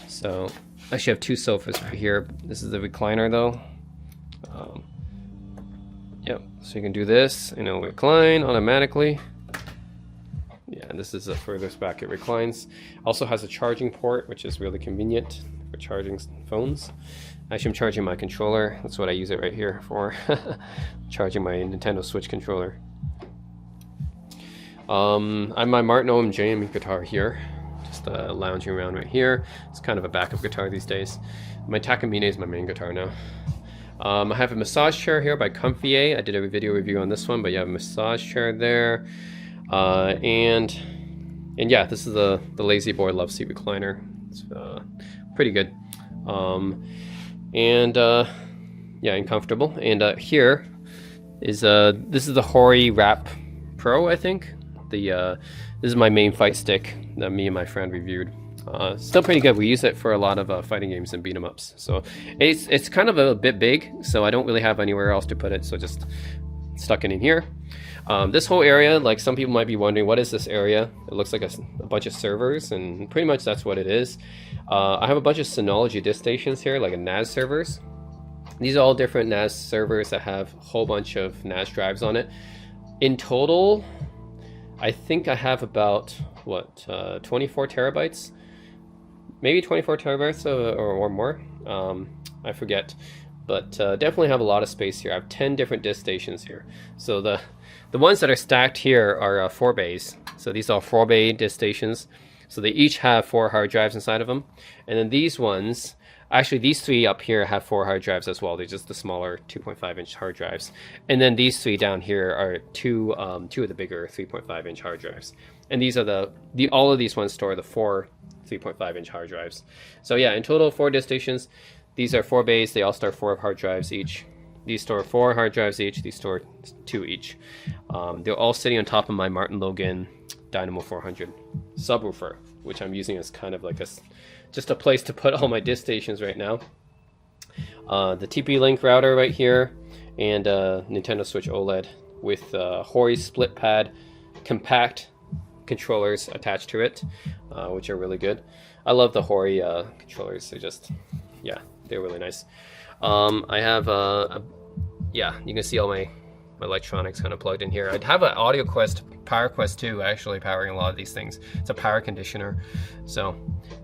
So I actually have 2 sofas right here. This is the recliner though. Yep, so you can do this and it'll recline automatically. Yeah, and this is the furthest back it reclines. Also has a charging port, which is really convenient for charging phones. Actually, I'm charging my controller. That's what I use it right here for. Charging my Nintendo Switch controller. I have my Martin OM guitar here. Just lounging around right here. It's kind of a backup guitar these days. My Takamine is my main guitar now. I have a massage chair here by Comfy. I did a video review on this one, but you have a massage chair there. And yeah, this is the Lazy Boy Love Seat recliner. It's pretty good. Yeah, and comfortable. And here is this is the Hori Wrap Pro, I think. This is my main fight stick that me and my friend reviewed. Still pretty good. We use it for a lot of fighting games and beat 'em ups. So it's kind of a bit big, so I don't really have anywhere else to put it. So just stuck it in here. This whole area, like some people might be wondering, what is this area? It looks like a bunch of servers, and pretty much that's what it is. I have a bunch of Synology disk stations here, like a NAS servers. These are all different NAS servers that have a whole bunch of NAS drives on it. In total, I think I have about, what, 24 terabytes? Maybe 24 terabytes or more. I forget. But definitely have a lot of space here. I have 10 different disk stations here. So the ones that are stacked here are 4 bays. So these are 4 bay disk stations. So they each have 4 hard drives inside of them. And then these ones, actually these 3 up here have 4 hard drives as well. They're just the smaller 2.5-inch hard drives. And then these 3 down here are two of the bigger 3.5-inch hard drives. And these are all of these ones store the 4 3.5-inch hard drives. So yeah, in total 4 disk stations. These are 4 bays. They all store 4 hard drives each. These store 4 hard drives each. These store 2 each. They're all sitting on top of my Martin Logan Dynamo 400 subwoofer, which I'm using as kind of like just a place to put all my disk stations right now. The TP-Link router right here, and Nintendo Switch OLED with Hori split pad compact controllers attached to it, which are really good. I love the Hori controllers. They're just, yeah, they're really nice. I have, yeah, you can see all my my electronics kind of plugged in here. I'd have an Audio Quest, Power Quest 2 actually powering a lot of these things. It's a power conditioner. So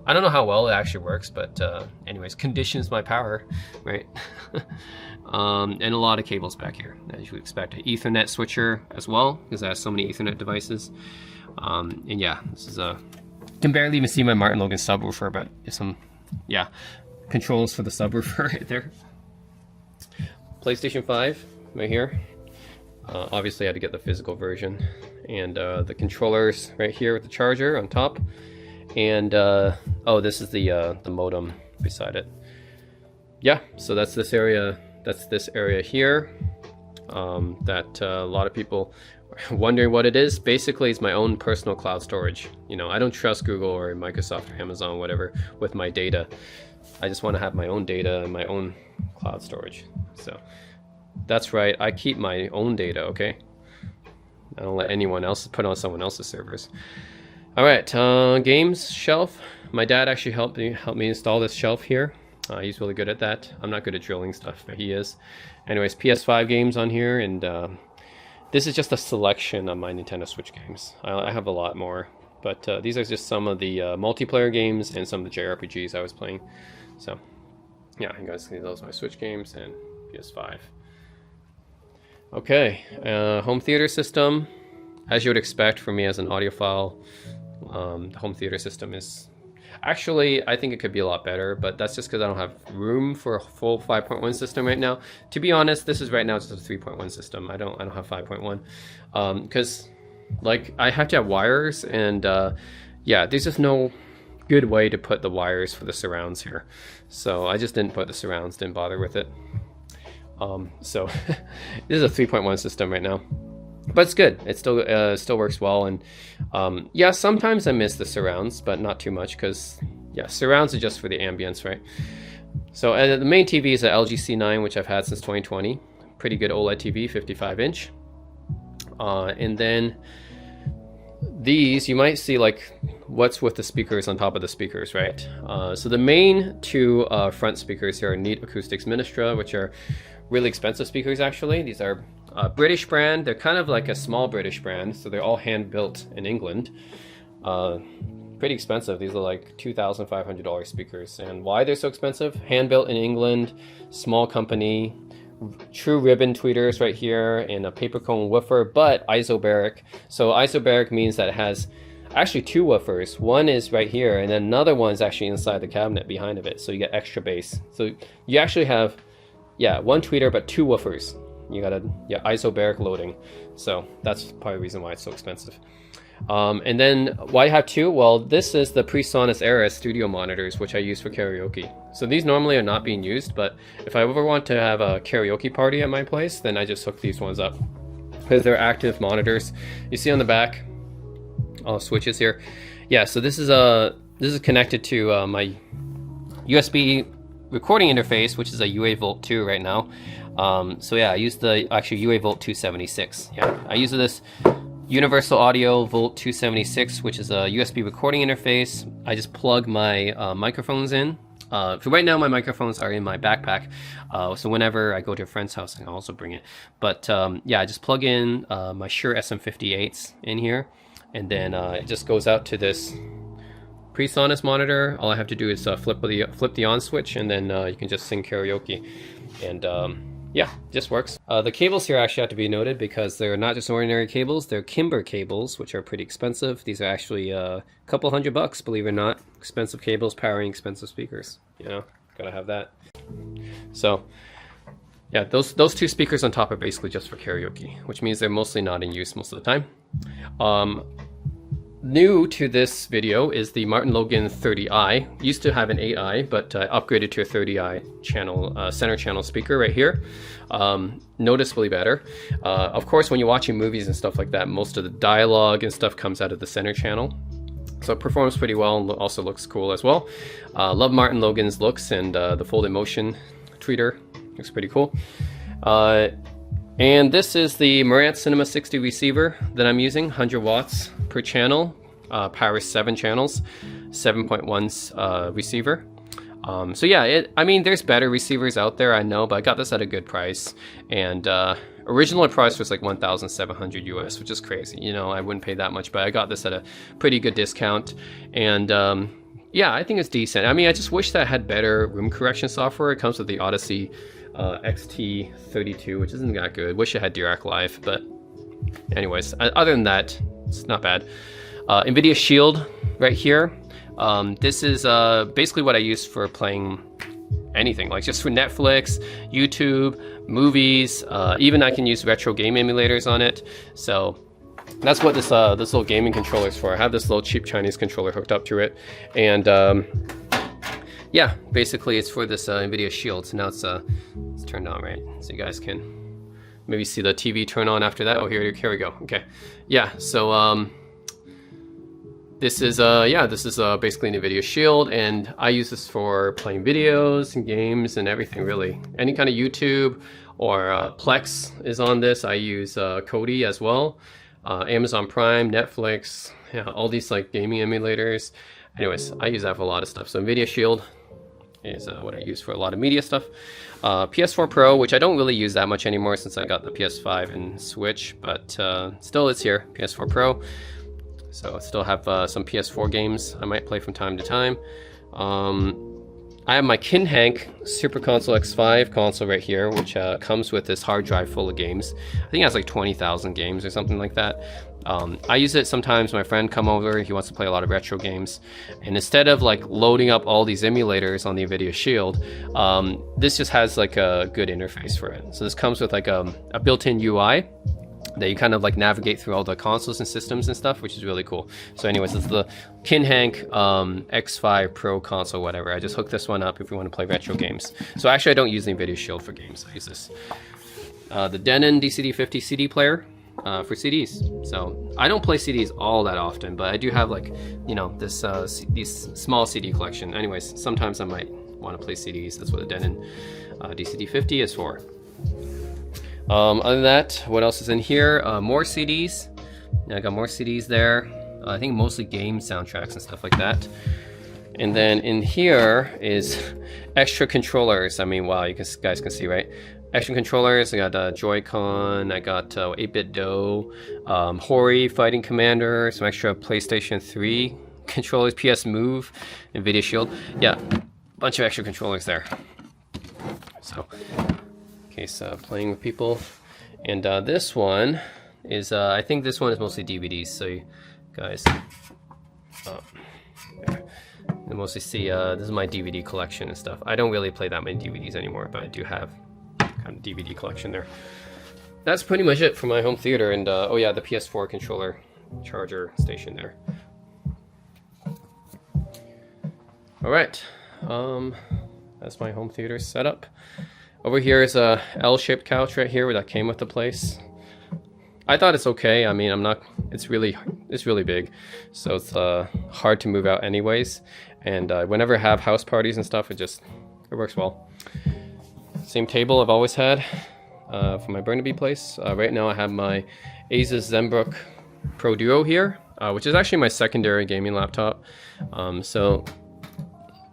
I don't know how well it actually works, but anyways, conditions my power, right? And a lot of cables back here, as you would expect. An Ethernet switcher as well, because I have so many Ethernet devices. And yeah, this is a, you can barely even see my Martin Logan subwoofer, but some, yeah, controls for the subwoofer right there. PlayStation 5 right here. Obviously I had to get the physical version. And the controllers right here with the charger on top. And oh, this is the modem beside it. Yeah, so that's this area. That's this area here. That a lot of people are wondering what it is. Basically, it's my own personal cloud storage. You know, I don't trust Google or Microsoft or Amazon, whatever, with my data. I just want to have my own data and my own cloud storage. So that's right. I keep my own data. Okay. I don't let anyone else put on someone else's servers. All right, games shelf. My dad actually helped me install this shelf here. He's really good at that. I'm not good at drilling stuff, but he is. Anyways, PS5 games on here, and this is just a selection of my Nintendo Switch games. I have a lot more, but these are just some of the multiplayer games and some of the JRPGs I was playing. So, yeah, you guys see those are my Switch games and PS5. Okay, home theater system. As you would expect from me as an audiophile, the home theater system is actually, I think it could be a lot better, but that's just because I don't have room for a full 5.1 system right now. To be honest, this is right now just a 3.1 system. I don't have 5.1 because like I have to have wires, and yeah, there's just no good way to put the wires for the surrounds here. So I just didn't put the surrounds, didn't bother with it. So this is a 3.1 system right now. But it's good. It still works well, and yeah, sometimes I miss the surrounds, but not too much because yeah, surrounds are just for the ambience, right? So the main TV is an LG C9, which I've had since 2020. Pretty good OLED TV, 55-inch. And then these, you might see like what's with the speakers on top of the speakers, right? So the main two front speakers here are Neat Acoustics Ministra, which are really expensive speakers actually. These are British brand. They're kind of like a small British brand, so they're all hand built in England. Pretty expensive. These are like $2,500 speakers. And why they're so expensive? Hand built in England, small company, true ribbon tweeters right here, and a paper cone woofer, but isobaric. So isobaric means that it has actually two woofers. One is right here, and then another one is actually inside the cabinet behind of it. So you get extra bass. So you actually have, yeah, one tweeter but two woofers. You got a isobaric loading, so that's probably the reason why it's so expensive. And then why I have two? Well, this is the PreSonus Era studio monitors, which I use for karaoke. So these normally are not being used, but if I ever want to have a karaoke party at my place, then I just hook these ones up because they're active monitors. You see on the back, all switches here. Yeah, so this is connected to my USB recording interface, which is a UA Volt 2 right now. So yeah, I use the actually UA Volt 276. Yeah, I use this Universal Audio Volt 276, which is a USB recording interface. I just plug my microphones in. So right now my microphones are in my backpack. So whenever I go to a friend's house, I can also bring it. But yeah, I just plug in my Shure SM58s in here, and then it just goes out to this PreSonus monitor. All I have to do is flip the on switch, and then you can just sing karaoke. And yeah, just works. The cables here actually have to be noted because they're not just ordinary cables, they're Kimber cables, which are pretty expensive. These are actually a couple $100, believe it or not. Expensive cables powering expensive speakers. You know, gotta have that. So yeah, those two speakers on top are basically just for karaoke, which means they're mostly not in use most of the time. New to this video is the Martin Logan 30i. Used to have an 8i, but I upgraded to a 30i channel, center channel speaker right here. Noticeably better. Of course, when you're watching movies and stuff like that, most of the dialogue and stuff comes out of the center channel. So it performs pretty well and also looks cool as well. Love Martin Logan's looks, and the folded motion tweeter looks pretty cool. And this is the Marantz Cinema 60 receiver that I'm using, 100 watts per channel, powers 7 channels, 7.1 receiver. So yeah, I mean, there's better receivers out there, I know, but I got this at a good price. And Original price was like 1,700 US, which is crazy. You know, I wouldn't pay that much, but I got this at a pretty good discount. And yeah, I think it's decent. I mean, I just wish that it had better room correction software. It comes with the Odyssey XT32, which isn't that good. Wish it had Direct Live, but anyways, other than that, it's not bad. NVIDIA Shield right here. This is basically what I use for playing anything, like just for Netflix, YouTube, movies. Even I can use retro game emulators on it. So that's what this little gaming controller is for. I have this little cheap Chinese controller hooked up to it, and yeah, basically it's for this NVIDIA Shield. So now it's turned on, right? So you guys can maybe see the TV turn on after that. Oh, here we go. Okay, yeah. So this is basically an NVIDIA Shield, and I use this for playing videos and games and everything, really. Any kind of YouTube or Plex is on this. I use Kodi as well. Amazon Prime, Netflix, yeah, all these like gaming emulators. Anyways, I use that for a lot of stuff. So NVIDIA Shield is what I use for a lot of media stuff. PS4 Pro, which I don't really use that much anymore since I got the PS5 and Switch, but still it's here, PS4 Pro. So I still have some PS4 games I might play from time to time. I have my Kinhank Super Console X5 console right here, which comes with this hard drive full of games. I think it has like 20,000 games or something like that. I use it sometimes when my friend come over, he wants to play a lot of retro games. And instead of like loading up all these emulators on the NVIDIA Shield, this just has like a good interface for it. So this comes with like a built-in UI that you kind of like navigate through all the consoles and systems and stuff, which is really cool. So anyways, it's the Kinhank X5 Pro console, whatever. I just hooked this one up if you want to play retro games. So actually I don't use the NVIDIA Shield for games. I use this. The Denon DCD50 CD player for CDs. So I don't play CDs all that often, but I do have like, you know, this these small CD collection. Anyways, sometimes I might want to play CDs. That's what the Denon DCD50 is for. Other than that, what else is in here? More CDs. I got more CDs there. I think mostly game soundtracks and stuff like that. And then in here is extra controllers. I mean, wow, you guys can see, right? Extra controllers. I got Joy-Con. I got 8-bit Do, Hori Fighting Commander, some extra PlayStation 3 controllers, PS Move, NVIDIA Shield. Yeah, bunch of extra controllers there. So, in case playing with people. And this one is, I think this one is mostly DVDs. So, you guys, you mostly see, this is my DVD collection and stuff. I don't really play that many DVDs anymore, but I do have kind of DVD collection there. That's pretty much it for my home theater. And oh yeah, the PS4 controller charger station there. All right, that's my home theater setup. Over here is a L-shaped couch right here that came with the place. I thought it's okay. I mean, it's really big, so it's hard to move out anyways. And whenever I have house parties and stuff, it works well. Same table I've always had for my Burnaby place. Right now I have my Asus ZenBook Pro Duo here, which is actually my secondary gaming laptop. So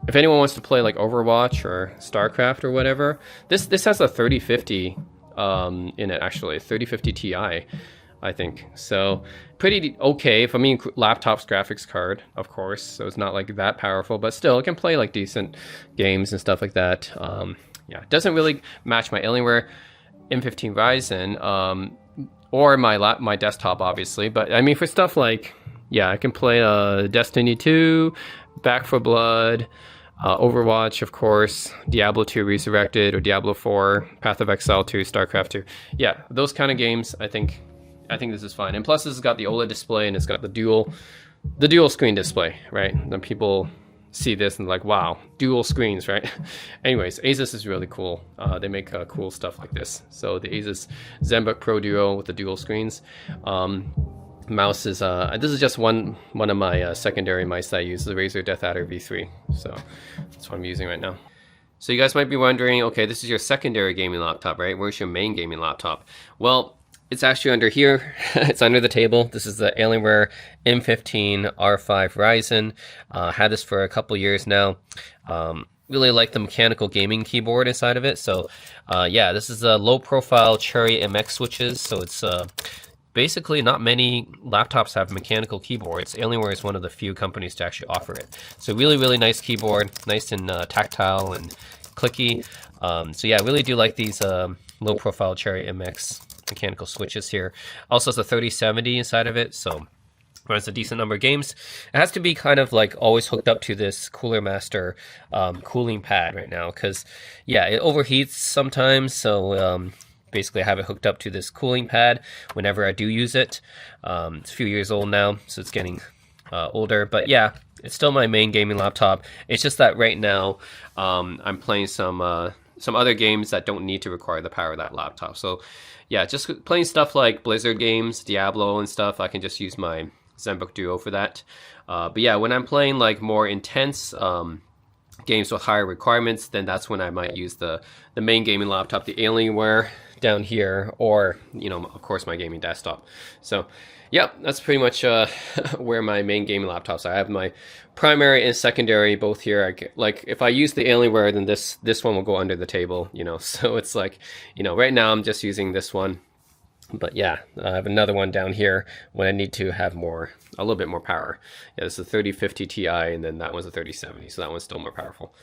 if anyone wants to play like Overwatch or StarCraft or whatever, this has a 3050 in it, actually, 3050 Ti, I think. So pretty okay. If I mean laptop's graphics card, of course, so it's not like that powerful, but still it can play like decent games and stuff like that. Yeah, it doesn't really match my Alienware M15 Ryzen or my desktop, obviously. But I mean, for stuff like, yeah, I can play Destiny 2, Back 4 Blood, Overwatch, of course, Diablo 2 Resurrected, or Diablo 4, Path of Exile 2, StarCraft 2. Yeah, those kind of games, I think this is fine. And plus, this has got the OLED display, and it's got the dual screen display, right? And people see this and like, wow, dual screens, right? Anyways, Asus is really cool. They make cool stuff like this. So the Asus ZenBook Pro Duo with the dual screens. Mouse is this is just one of my secondary mice that I use, the Razer DeathAdder V3. So that's what I'm using right now. So you guys might be wondering, okay, this is your secondary gaming laptop, right? Where's your main gaming laptop? Well, it's actually under here. It's under the table. This is the Alienware M15 R5 Ryzen. Had this for a couple years now. really like the mechanical gaming keyboard inside of it. So yeah, this is a low profile Cherry MX switches. So it's basically not many laptops have mechanical keyboards. Alienware is one of the few companies to actually offer it. So really, really nice keyboard, nice and tactile and clicky. So yeah, I really do like these low profile Cherry MX mechanical switches here. Also it's a 3070 inside of it, so runs a decent number of games. It has to be kind of like always hooked up to this Cooler Master cooling pad right now, because yeah, it overheats sometimes. So basically I have it hooked up to this cooling pad whenever I do use it. It's a few years old now, so it's getting older, but yeah, it's still my main gaming laptop. It's just that right now I'm playing some other games that don't need to require the power of that laptop. So yeah, just playing stuff like Blizzard games, Diablo and stuff, I can just use my ZenBook Duo for that. But yeah, when I'm playing like more intense games with higher requirements, then that's when I might use the main gaming laptop, the Alienware down here, or you know, of course, my gaming desktop. So yeah, that's pretty much where my main gaming laptops are. I have my primary and secondary both here. Like if I use the Alienware, then this one will go under the table, you know. So it's like, you know, right now I'm just using this one. But yeah, I have another one down here when I need to have a little bit more power. Yeah, this is a 3050 Ti, and then that one's a 3070, so that one's still more powerful.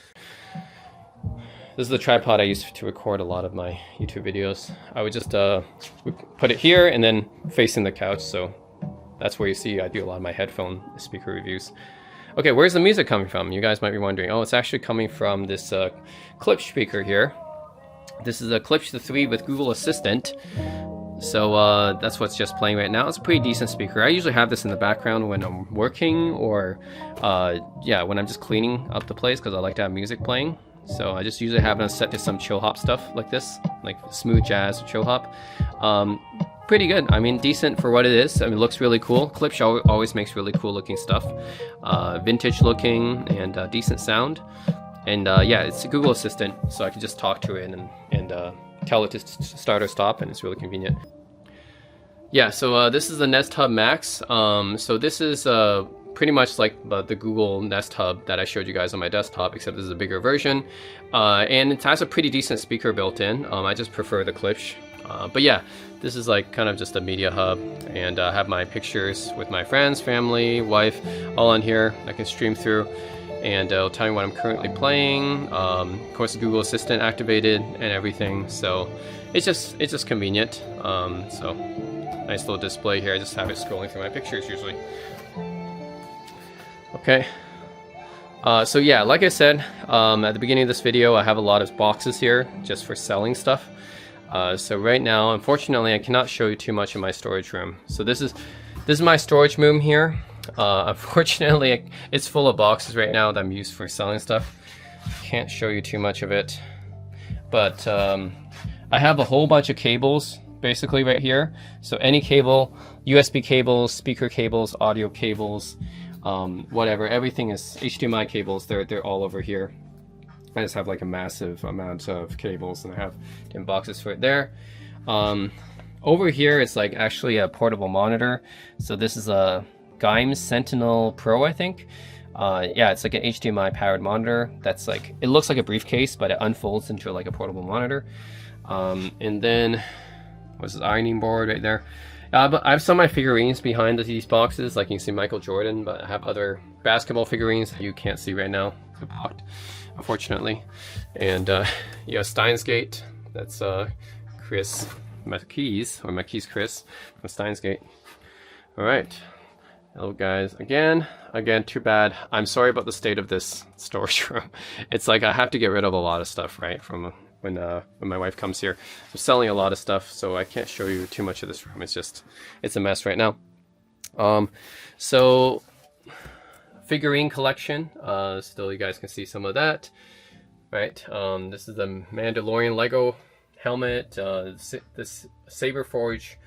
This is the tripod I use to record a lot of my YouTube videos. I would just put it here and then facing the couch, so that's where you see I do a lot of my headphone speaker reviews. Okay, where's the music coming from? You guys might be wondering. Oh, it's actually coming from this Klipsch speaker here. This is a Klipsch 3 with Google Assistant. So that's what's just playing right now. It's a pretty decent speaker. I usually have this in the background when I'm working, or yeah, when I'm just cleaning up the place, because I like to have music playing. So I just usually have it set to some chill hop stuff like this, like smooth jazz or chill hop. Pretty good. I mean, decent for what it is. I mean, it looks really cool. Klipsch always makes really cool looking stuff. Vintage looking and decent sound. And yeah, it's a Google Assistant, so I can just talk to it and tell it to start or stop, and it's really convenient. Yeah, so this is the Nest Hub Max. So this is pretty much like the Google Nest Hub that I showed you guys on my desktop, except this is a bigger version. And it has a pretty decent speaker built in. I just prefer the Klipsch. But yeah, this is like kind of just a media hub, and I have my pictures with my friends, family, wife, all on here. I can stream through, and it'll tell me what I'm currently playing. Of course, the Google Assistant activated and everything, so it's just convenient. So nice little display here. I just have it scrolling through my pictures usually. Okay. So yeah, like I said at the beginning of this video, I have a lot of boxes here just for selling stuff. So right now, unfortunately, I cannot show you too much of my storage room. So this is my storage room here. Unfortunately, it's full of boxes right now that I'm used for selling stuff. Can't show you too much of it, but I have a whole bunch of cables basically right here. So any cable, USB cables, speaker cables, audio cables, whatever, everything is HDMI cables. They're all over here. I just have like a massive amount of cables, and I have 10 boxes for it there. Over here, it's like actually a portable monitor. So this is a Gimes Sentinel Pro, I think. Yeah, it's like an HDMI powered monitor. That's like, it looks like a briefcase, but it unfolds into like a portable monitor. And then what's this ironing board right there? But I have some of my figurines behind these boxes. Like you can see Michael Jordan, but I have other basketball figurines you can't see right now. They're blocked, unfortunately. And you know, Steins Gate. That's Chris Marquise Chris from Steins Gate. All right. Hello guys, again, too bad. I'm sorry about the state of this storage room. It's like I have to get rid of a lot of stuff, right, from when my wife comes here. I'm selling a lot of stuff, so I can't show you too much of this room. It's a mess right now. So figurine collection, still you guys can see some of that, right? This is the Mandalorian Lego helmet, this Saber Forge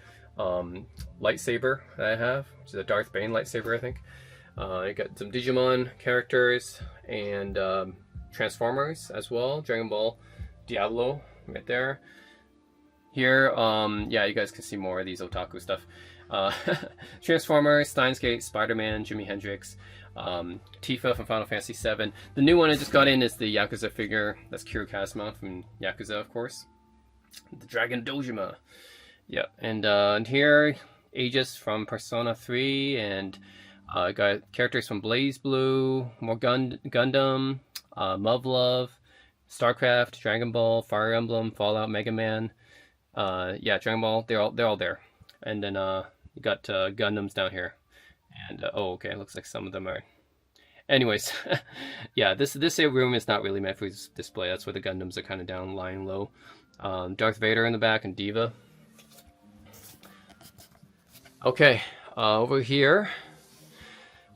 lightsaber that I have, which is a Darth Bane lightsaber, I think. I got some Digimon characters and Transformers as well, Dragon Ball, Diablo right there. Here, yeah, you guys can see more of these otaku stuff. Transformers, Steins Gate, Spider-Man, Jimi Hendrix. Tifa from Final Fantasy VII. The new one I just got in is the Yakuza figure. That's Kiro Kazuma from Yakuza, of course. The Dragon Dojima. Yeah, and here, Aegis from Persona 3, and got characters from Blaze Blue, more Gundam, Muv-Luv, StarCraft, Dragon Ball, Fire Emblem, Fallout, Mega Man. Yeah, Dragon Ball, they're all there. And then you got Gundams down here. And oh, okay, it looks like some of them are. Anyways, yeah, this room is not really meant for display. That's where the Gundams are kind of down, lying low. Darth Vader in the back and Diva. Okay, over here,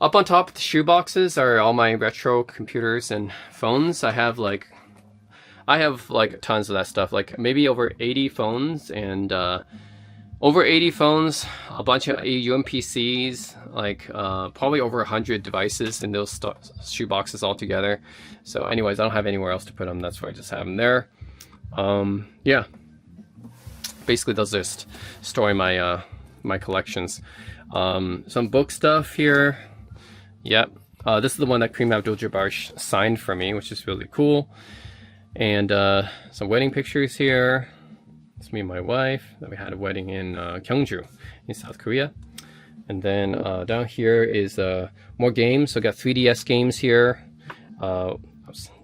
up on top of the shoeboxes are all my retro computers and phones. I have like tons of that stuff, like maybe over 80 phones and a bunch of UMPCs, like probably over 100 devices in those shoeboxes all together. So anyways, I don't have anywhere else to put them. That's why I just have them there. Yeah, basically those just storing my my collections. Some book stuff here. Yep. This is the one that Kareem Abdul-Jabbar signed for me, which is really cool. And some wedding pictures here. It's me and my wife. We had a wedding in Gyeongju in South Korea. And then down here is more games. So I got 3DS games here. Yeah,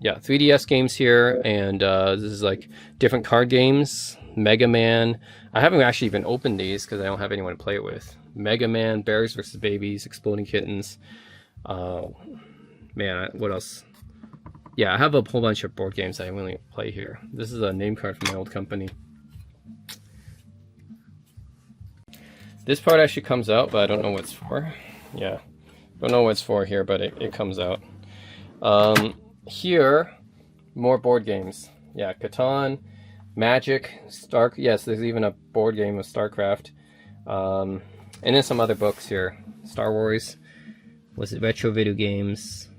3DS games here. And this is like different card games. Mega Man. I haven't actually even opened these because I don't have anyone to play it with. Mega Man, Bears vs. Babies, Exploding Kittens. Man, what else? Yeah, I have a whole bunch of board games I really play here. This is a name card from my old company. This part actually comes out, but I don't know what it's for. Yeah, don't know what it's for here, but it comes out. Here, more board games. Yeah, Catan, Magic, yes, there's even a board game of StarCraft. And then some other books here. Star Wars. Was it retro video games?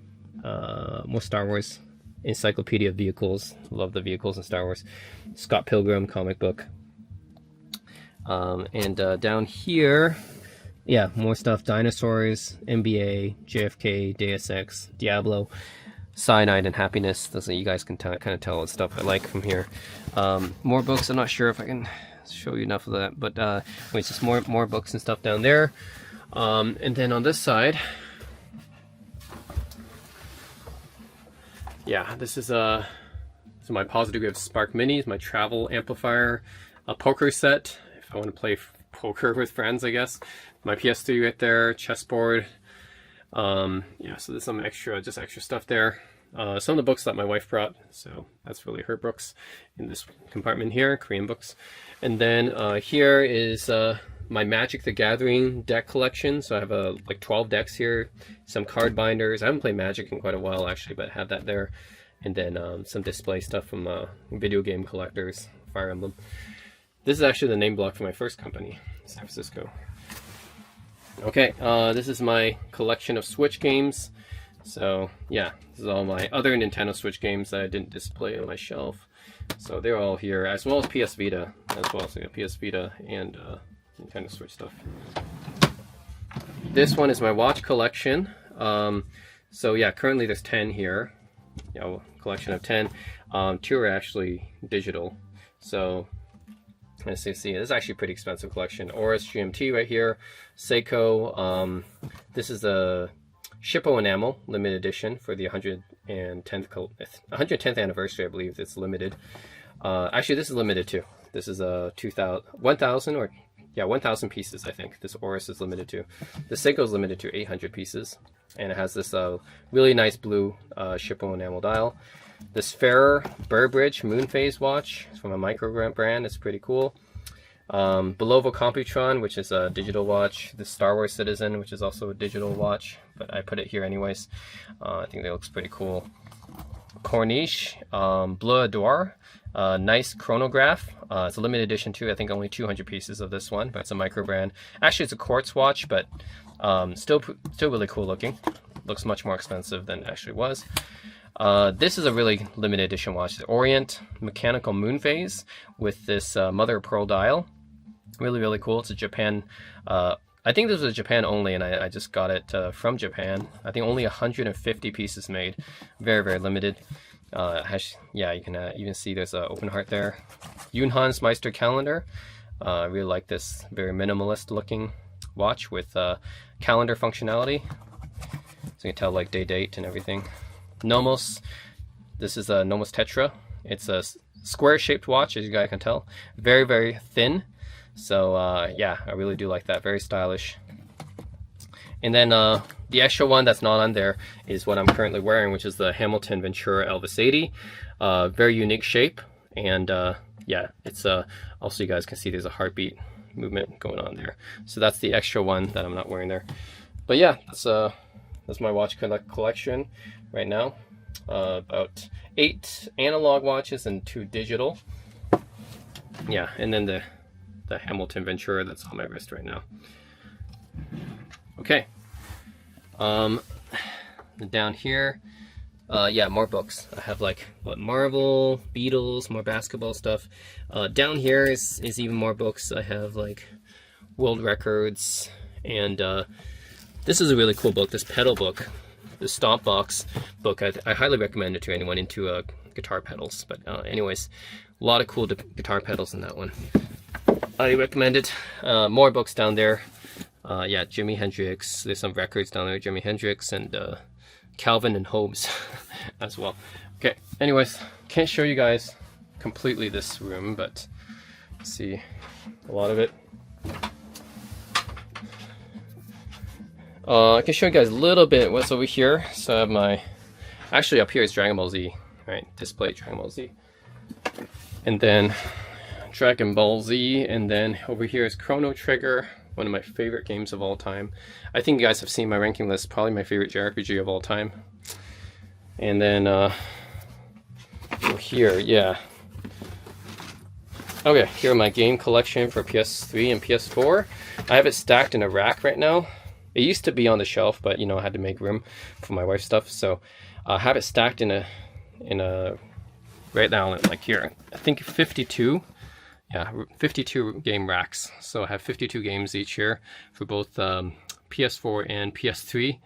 More Star Wars. Encyclopedia of Vehicles. Love the vehicles in Star Wars. Scott Pilgrim comic book. And down here, yeah, more stuff. Dinosaurs, NBA, JFK, Deus Ex, Diablo, Cyanide, and Happiness. Those you guys can kind of tell what stuff I like from here. More books. I'm not sure if I can show you enough of that, but anyways, just more books and stuff down there. And then on this side, yeah, this is so my Positive Grip Spark Minis, my travel amplifier, a poker set if I want to play poker with friends, I guess. My PS3 right there, chessboard. Yeah, so there's some extra stuff there. Some of the books that my wife brought, so that's really her books in this compartment here, Korean books. And then here is my Magic the Gathering deck collection. So I have like 12 decks here, some card binders. I haven't played Magic in quite a while actually, but I have that there. And then some display stuff from video game collectors, Fire Emblem. This is actually the name block for my first company, San Francisco. Okay, this is my collection of Switch games. So yeah, this is all my other Nintendo Switch games that I didn't display on my shelf. So they're all here, as well as PS Vita as well. So I got PS Vita and Nintendo Switch stuff. This one is my watch collection. So yeah, currently there's 10 here. Yeah, collection of 10. 2 are actually digital. So let's see, this is actually a pretty expensive collection. Oris GMT right here. Seiko. This is a Shippo enamel limited edition for the 110th anniversary, I believe. It's limited. Actually, this is limited too. This is a 1,000 pieces, I think. This Oris is limited to. The Seiko is limited to 800 pieces, and it has this really nice blue Shippo enamel dial. This Fairer Burbridge Moon Phase watch from a micro brand. It's pretty cool. Belovo Computron, which is a digital watch. The Star Wars Citizen, which is also a digital watch, but I put it here anyways. I think that looks pretty cool. Corniche Bleu d'Or, nice chronograph. It's a limited edition too. I think only 200 pieces of this one, but it's a micro brand. Actually, it's a quartz watch, but still really cool looking. Looks much more expensive than it actually was. This is a really limited edition watch. The Orient Mechanical Moon Phase with this mother of pearl dial. Really, really cool. It's a Japan I think this was Japan only, and I just got it from Japan. I think only 150 pieces made. Very, very limited. Yeah, you can even see there's an open heart there. Yunhan's Meister calendar. I really like this very minimalist looking watch with calendar functionality. So you can tell like date and everything. Nomos. This is a Nomos Tetra. It's a square shaped watch, as you guys can tell. Very, very thin. So yeah, I really do like that. Very stylish. And then the extra one that's not on there is what I'm currently wearing, which is the Hamilton Ventura Elvis 80. Very unique shape. And yeah, it's also, you guys can see there's a heartbeat movement going on there. So that's the extra one that I'm not wearing there. But yeah, that's my watch collection right now. About 8 analog watches and 2 digital. Yeah, and then the Hamilton Ventura that's on my wrist right now. Okay. Down here, yeah, more books. I have like Marvel, Beatles, more basketball stuff. Down here is even more books. I have like world records, and this is a really cool book. This pedal book, the Stomp Box book. I highly recommend it to anyone into guitar pedals. But anyways, a lot of cool guitar pedals in that one. I recommend it. More books down there. Yeah, Jimi Hendrix. There's some records down there. Jimi Hendrix and Calvin and Hobbes as well. Okay, anyways, can't show you guys completely this room, but see a lot of it. I can show you guys a little bit what's over here. So I have my, actually up here is Dragon Ball Z, right? Display Dragon Ball Z. And then Dragon Ball Z, and then over here is Chrono Trigger, one of my favorite games of all time. I think you guys have seen my ranking list, probably my favorite JRPG of all time. And then over here, yeah. Okay, here are my game collection for PS3 and PS4. I have it stacked in a rack right now. It used to be on the shelf, but you know, I had to make room for my wife's stuff. So I have it stacked in a right now, like here, I think 52. Yeah, 52 game racks. So I have 52 games each here for both PS4 and PS3.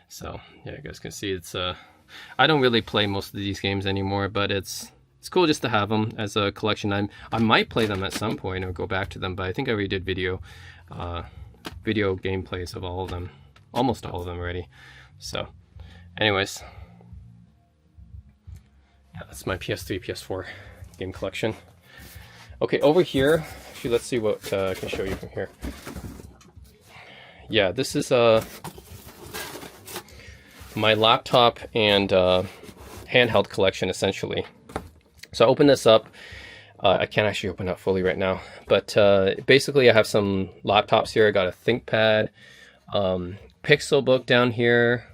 So yeah, you guys can see it's I don't really play most of these games anymore, but it's cool just to have them as a collection. I might play them at some point or go back to them, but I think I already did video gameplays of all of them, almost all of them already. So anyways, yeah, that's my PS3, PS4 game collection. Okay, over here, actually, let's see what I can show you from here. Yeah, this is my laptop and handheld collection, essentially. So I open this up. I can't actually open up fully right now, but basically I have some laptops here. I got a ThinkPad, Pixelbook down here.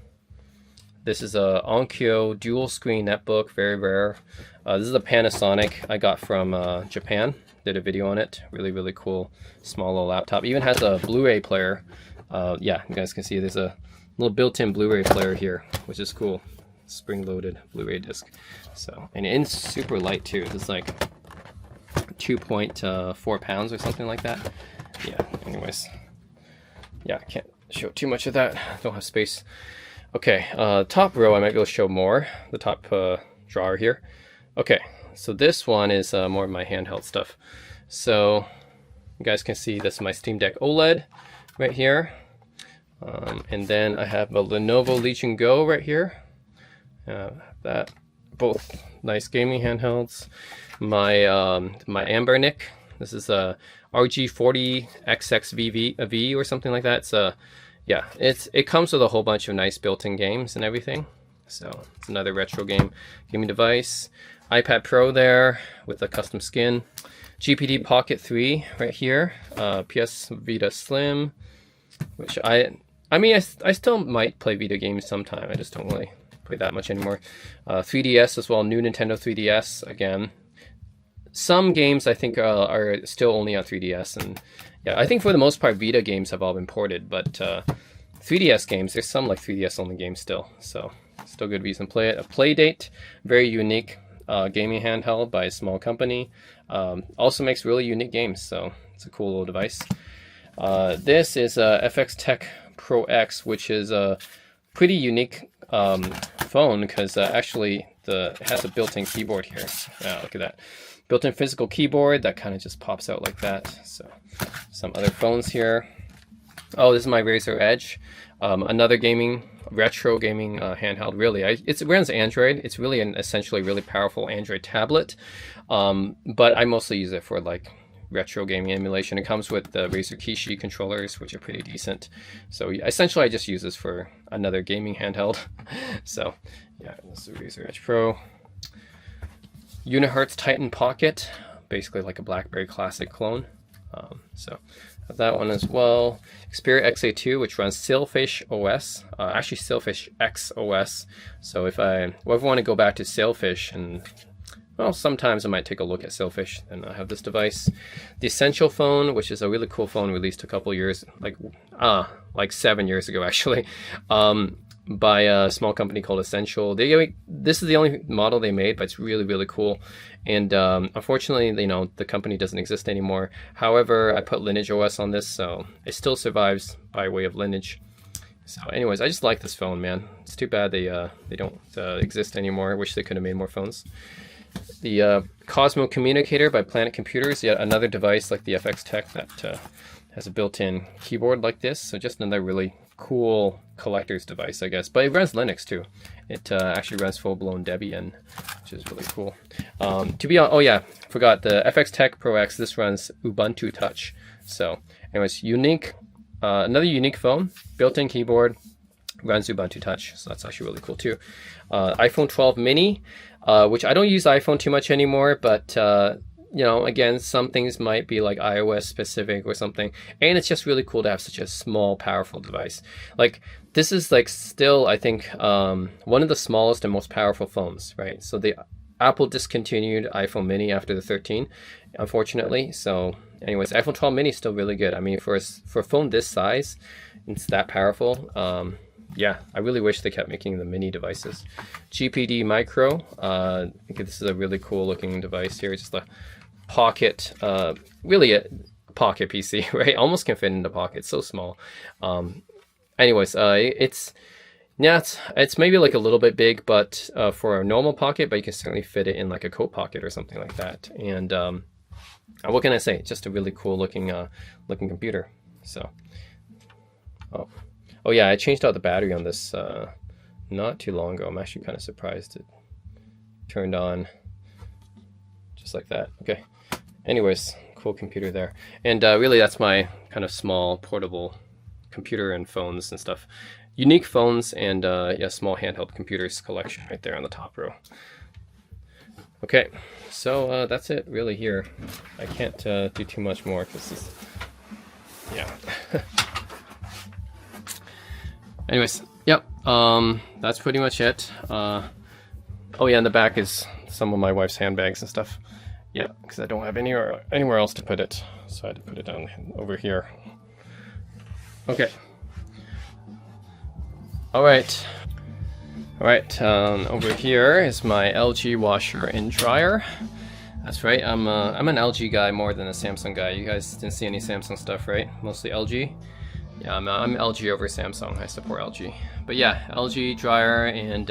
This is a Onkyo dual screen netbook, very rare. This is a Panasonic I got from Japan. Did a video on it. Really, really cool, small little laptop. Even has a Blu-ray player. Yeah, you guys can see there's a little built-in Blu-ray player here, which is cool. Spring-loaded Blu-ray disc. So, and it's super light too. It's like 2.4 pounds or something like that. Yeah, anyways. Yeah, I can't show too much of that. Don't have space. Okay, top row I might be able to show more. The top drawer here. Okay, so this one is more of my handheld stuff. So you guys can see this is my Steam Deck OLED right here. And then I have a Lenovo Legion Go right here. That both nice gaming handhelds. My my Ambernic. This is a RG40XXVV or something like that. It's yeah, it comes with a whole bunch of nice built-in games and everything. So it's another retro gaming device. iPad Pro there with a custom skin. GPD Pocket 3 right here. PS Vita Slim, which I mean I still might play Vita games sometime. I just don't really play that much anymore. 3DS as well, new Nintendo 3DS again. Some games I think are still only on 3DS, and yeah, I think for the most part Vita games have all been ported, but 3DS games, there's some like 3DS only games still, so still good reason to play it. A Playdate, very unique gaming handheld by a small company. Also makes really unique games, so it's a cool little device. This is a FX Tech Pro X, which is a pretty unique phone because actually it has a built-in keyboard here. Look at that. Built-in physical keyboard that kind of just pops out like that. So some other phones here. Oh, this is my Razer Edge. Another retro gaming handheld. Really, it runs Android. It's really essentially really powerful Android tablet. But I mostly use it for like retro gaming emulation. It comes with the Razer Kishi controllers, which are pretty decent. So essentially, I just use this for another gaming handheld. So yeah, this is the Razer Edge Pro. Unihertz Titan Pocket, basically like a BlackBerry Classic clone. So have that one as well. Xperia XA2, which runs Sailfish OS, actually Sailfish X OS. So if I ever want to go back to Sailfish, and well, sometimes I might take a look at Sailfish, then I have this device. The Essential phone, which is a really cool phone released a couple years, like 7 years ago actually, by a small company called Essential. This is the only model they made, but it's really, really cool. And unfortunately, the company doesn't exist anymore. However, I put Lineage OS on this, so it still survives by way of Lineage. So anyways, I just like this phone, man. It's too bad they don't exist anymore. I wish they could have made more phones. The Cosmo Communicator by Planet Computers, yet another device like the FX Tech that has a built-in keyboard like this. So just another really cool collector's device, I guess. But it runs Linux too. It actually runs full-blown Debian, which is really cool. Oh yeah, forgot the FX Tech Pro X. This runs Ubuntu Touch. So anyways, unique, another unique phone, built-in keyboard, runs Ubuntu Touch. So that's actually really cool too. iPhone 12 mini, which I don't use iPhone too much anymore, but again, some things might be like iOS specific or something. And it's just really cool to have such a small, powerful device. Like this is like still, I think, one of the smallest and most powerful phones, right? So Apple discontinued iPhone mini after the 13, unfortunately. So anyways, iPhone 12 mini is still really good. I mean, for a phone this size, it's that powerful. Yeah, I really wish they kept making the mini devices. GPD Micro, I think this is a really cool looking device here. Just a pocket, really a pocket PC, right? Almost can fit in the pocket, it's so small. Anyways, it's maybe like a little bit big, but for a normal pocket, but you can certainly fit it in like a coat pocket or something like that. And what can I say? Just a really cool looking computer. So, oh yeah, I changed out the battery on this not too long ago. I'm actually kind of surprised it turned on just like that. Okay. Anyways, cool computer there. And really that's my kind of small portable computer and phones and stuff. Unique phones and yeah, small handheld computers collection right there on the top row. Okay, so that's it really here. I can't do too much more because this, yeah. Anyways, yep, that's pretty much it. Oh yeah, in the back is some of my wife's handbags and stuff. Yeah, because I don't have anywhere else to put it, so I had to put it down over here. Okay. All right. Over here is my LG washer and dryer. That's right. I'm an LG guy more than a Samsung guy. You guys didn't see any Samsung stuff, right? Mostly LG. Yeah, I'm LG over Samsung. I support LG. But yeah, LG dryer and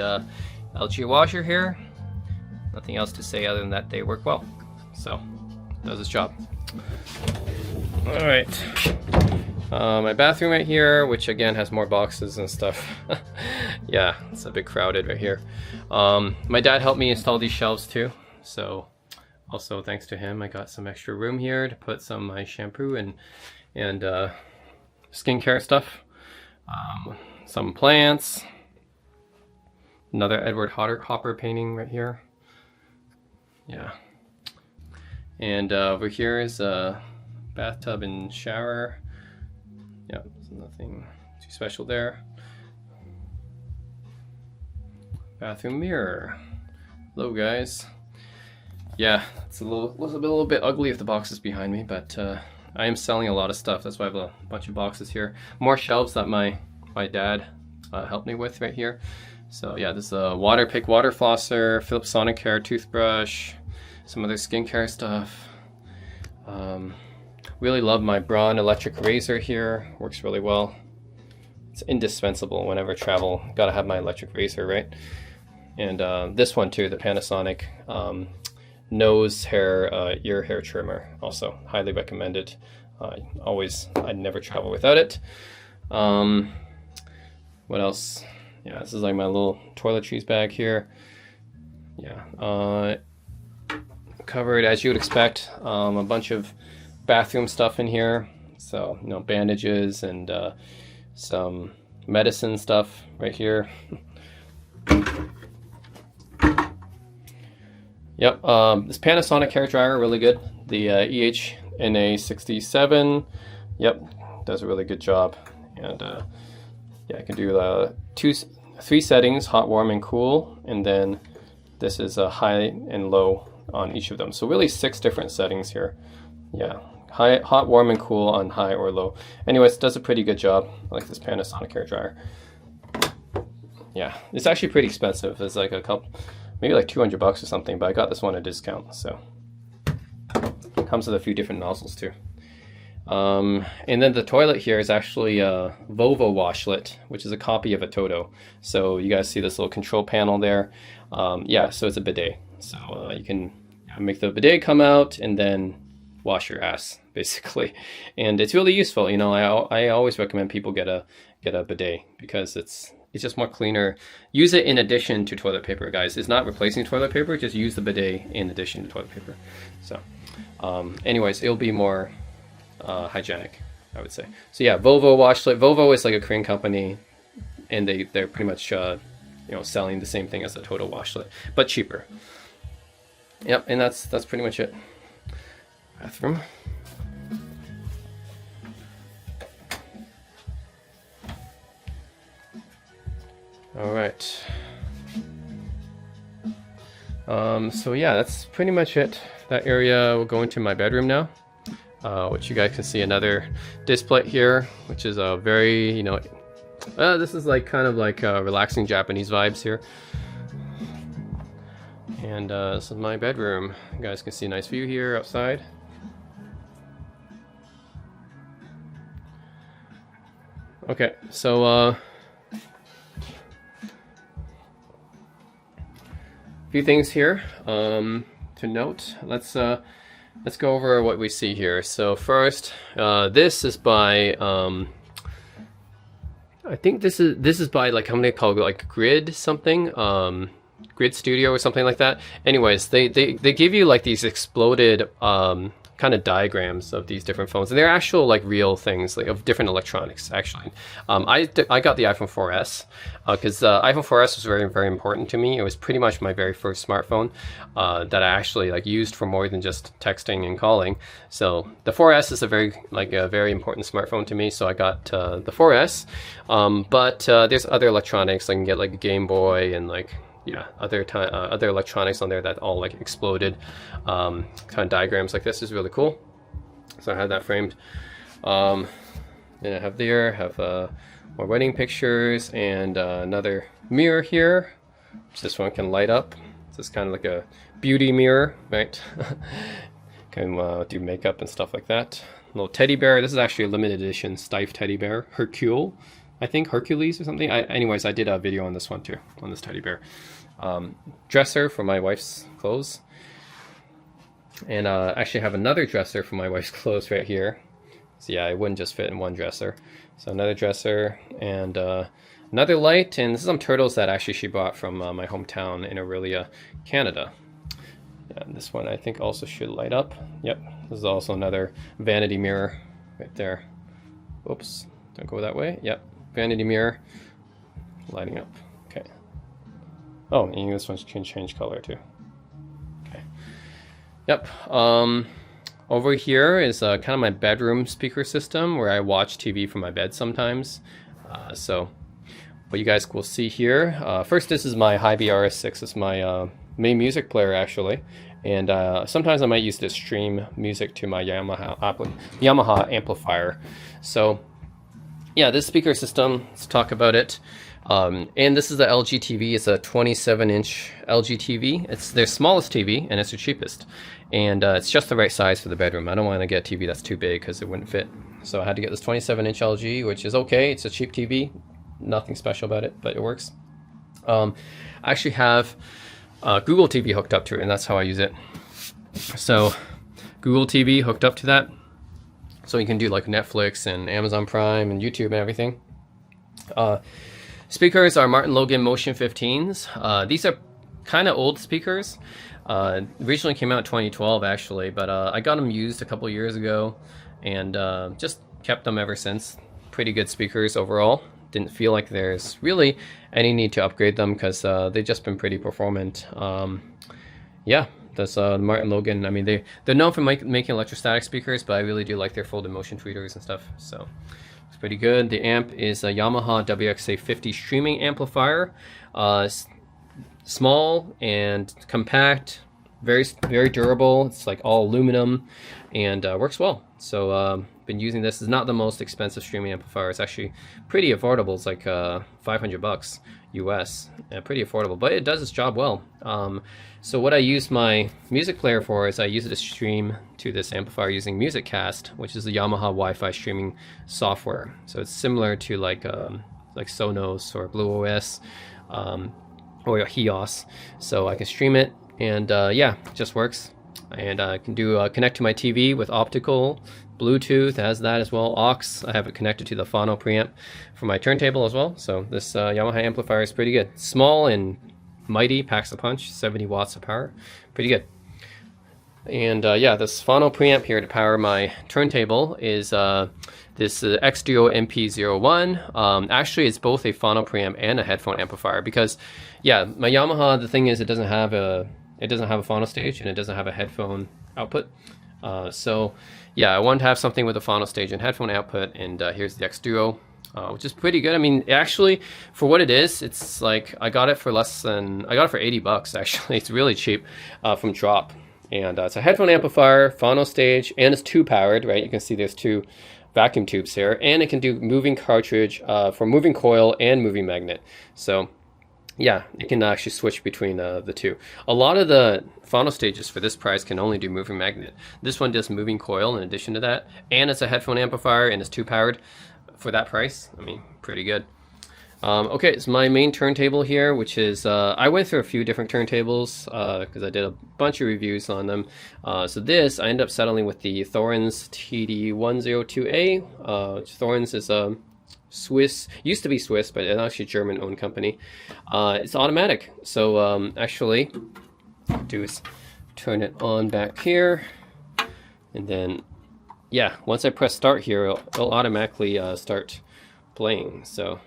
LG washer here. Nothing else to say other than that they work well. So, does its job. All right. My bathroom right here, which again has more boxes and stuff. Yeah, it's a bit crowded right here. My dad helped me install these shelves too. So, also thanks to him, I got some extra room here to put some of my shampoo and skincare stuff. Some plants. Another Edward Hopper painting right here. Yeah. And over here is a bathtub and shower. Yeah, nothing too special there. Bathroom mirror. Hello guys. Yeah, it's a little bit ugly if the box is behind me, but I am selling a lot of stuff. That's why I have a bunch of boxes here. More shelves that my dad helped me with right here. So yeah, this is a Waterpik water flosser, Philips Sonicare toothbrush, some other skincare stuff. Really love my Braun electric razor here. Works really well. It's indispensable whenever I travel. Gotta have my electric razor, right? And this one too, the Panasonic nose hair, ear hair trimmer. Also highly recommended. I'd never travel without it. What else? Yeah, this is like my little toiletries bag here. Yeah, covered as you would expect. A bunch of bathroom stuff in here. So, you know, bandages and some medicine stuff right here. Yep, this Panasonic hair dryer, really good. The EHNA67, yep, does a really good job. And yeah, I can do 3 settings, hot, warm, and cool. And then this is a high and low on each of them. So really 6 different settings here. Yeah, hot, warm, and cool on high or low. Anyways, it does a pretty good job. I like this Panasonic hair dryer. Yeah, it's actually pretty expensive. It's like maybe like $200 or something, but I got this one at a discount, so. Comes with a few different nozzles too. And then the toilet here is actually a Volvo washlet, which is a copy of a Toto. So you guys see this little control panel there. Yeah, so it's a bidet. So you can make the bidet come out and then wash your ass, basically. And it's really useful. You know, I always recommend people get a bidet because it's just more cleaner. Use it in addition to toilet paper, guys. It's not replacing toilet paper. Just use the bidet in addition to toilet paper. So, anyways, it'll be more hygienic, I would say. So yeah, Volvo washlet. Volvo is like a Korean company, and they're pretty much you know, selling the same thing as the Toto washlet, but cheaper. Yep, and that's pretty much it. Bathroom. All right. So yeah, that's pretty much it. That area will go into my bedroom now, which you guys can see another display here, which is a very, you know, this is like kind of like relaxing Japanese vibes here. And this is my bedroom. You guys can see a nice view here outside. Okay, so few things here to note. Let's go over what we see here. So first, this is by I think this is by like a company called like Grid something, Grid Studio or something like that. Anyways, they give you like these exploded kind of diagrams of these different phones, and they're actual like real things, like of different electronics actually. I got the iPhone 4S because iPhone 4S was very, very important to me. It was pretty much my very first smartphone that I actually like used for more than just texting and calling. So the 4S is a very important smartphone to me, so I got the 4S. But there's other electronics. I can get like a Game Boy and like, yeah, other electronics on there that all like exploded kind of diagrams like this is really cool. So I had that framed. Then I have more wedding pictures and another mirror here, which this one can light up. So it's kind of like a beauty mirror, right? Can do makeup and stuff like that. Little teddy bear. This is actually a limited edition Steiff teddy bear, Hercule. I think Hercules or something. Anyways, I did a video on this one too, on this teddy bear. Dresser for my wife's clothes. And actually have another dresser for my wife's clothes right here. So yeah, it wouldn't just fit in one dresser. So another dresser and another light. And this is some turtles that actually she bought from my hometown in Aurelia, Canada. And this one I think also should light up. Yep, this is also another vanity mirror right there. Oops, don't go that way. Yep. Vanity mirror lighting up. Okay. Oh, and this one can change color too. Okay. Yep. Over here is kind of my bedroom speaker system where I watch TV from my bed sometimes. So what you guys will see here. First, this is my Hy-Vee RS6. It's my main music player actually. And sometimes I might use this to stream music to my Yamaha amplifier. So yeah, this speaker system, let's talk about it. And this is the LG TV. It's a 27-inch LG TV. It's their smallest TV, and it's their cheapest. And it's just the right size for the bedroom. I don't want to get a TV that's too big because it wouldn't fit. So I had to get this 27-inch LG, which is okay. It's a cheap TV. Nothing special about it, but it works. I actually have Google TV hooked up to it, and that's how I use it. So Google TV hooked up to that. So you can do like Netflix and Amazon Prime and YouTube and everything. Speakers are Martin Logan Motion 15s. These are kind of old speakers. Originally came out in 2012 actually, but I got them used a couple years ago and just kept them ever since. Pretty good speakers overall. Didn't feel like there's really any need to upgrade them because they've just been pretty performant. Yeah, that's Martin Logan. I mean, they're known for making electrostatic speakers, but I really do like their folded motion tweeters and stuff. So it's pretty good. The amp is a Yamaha WXA50 streaming amplifier. Small and compact, very durable. It's like all aluminum and works well. So been using this. It's not the most expensive streaming amplifier. It's actually pretty affordable. It's like $500 US. Pretty affordable, but it does its job well. So what I use my music player for is I use it to stream to this amplifier using MusicCast, which is the Yamaha Wi-Fi streaming software. So it's similar to like Sonos or BlueOS or HEOS. So I can stream it, and yeah, it just works. And I can do connect to my TV with optical, Bluetooth has that as well, aux. I have it connected to the phono preamp for my turntable as well. So this Yamaha amplifier is pretty good. Small and mighty, packs a punch, 70 watts of power, pretty good. And yeah, this phono preamp here to power my turntable is this X-Duo MP01. Actually, it's both a phono preamp and a headphone amplifier because, yeah, my Yamaha, the thing is it doesn't have a phono stage and it doesn't have a headphone output. So yeah, I wanted to have something with a phono stage and headphone output, and here's the X-Duo, which is pretty good. I mean, actually, for what it is, it's like I got it for $80 actually. It's really cheap from Drop. And it's a headphone amplifier, phono stage, and it's 2-powered, right? You can see there's 2 vacuum tubes here, and it can do moving cartridge for moving coil and moving magnet. So yeah, you can actually switch between the two. A lot of the phono stages for this price can only do moving magnet. This one does moving coil in addition to that, and it's a headphone amplifier and it's 2-powered for that price. I mean, pretty good. Okay, it's my main turntable here, which is, I went through a few different turntables because I did a bunch of reviews on them. So this, I ended up settling with the Thorens TD102A, which Thorens is a Swiss, used to be Swiss, but it's actually a German-owned company. It's automatic, so actually, what I'll do is turn it on back here, and then, yeah, once I press start here, it'll automatically start playing, so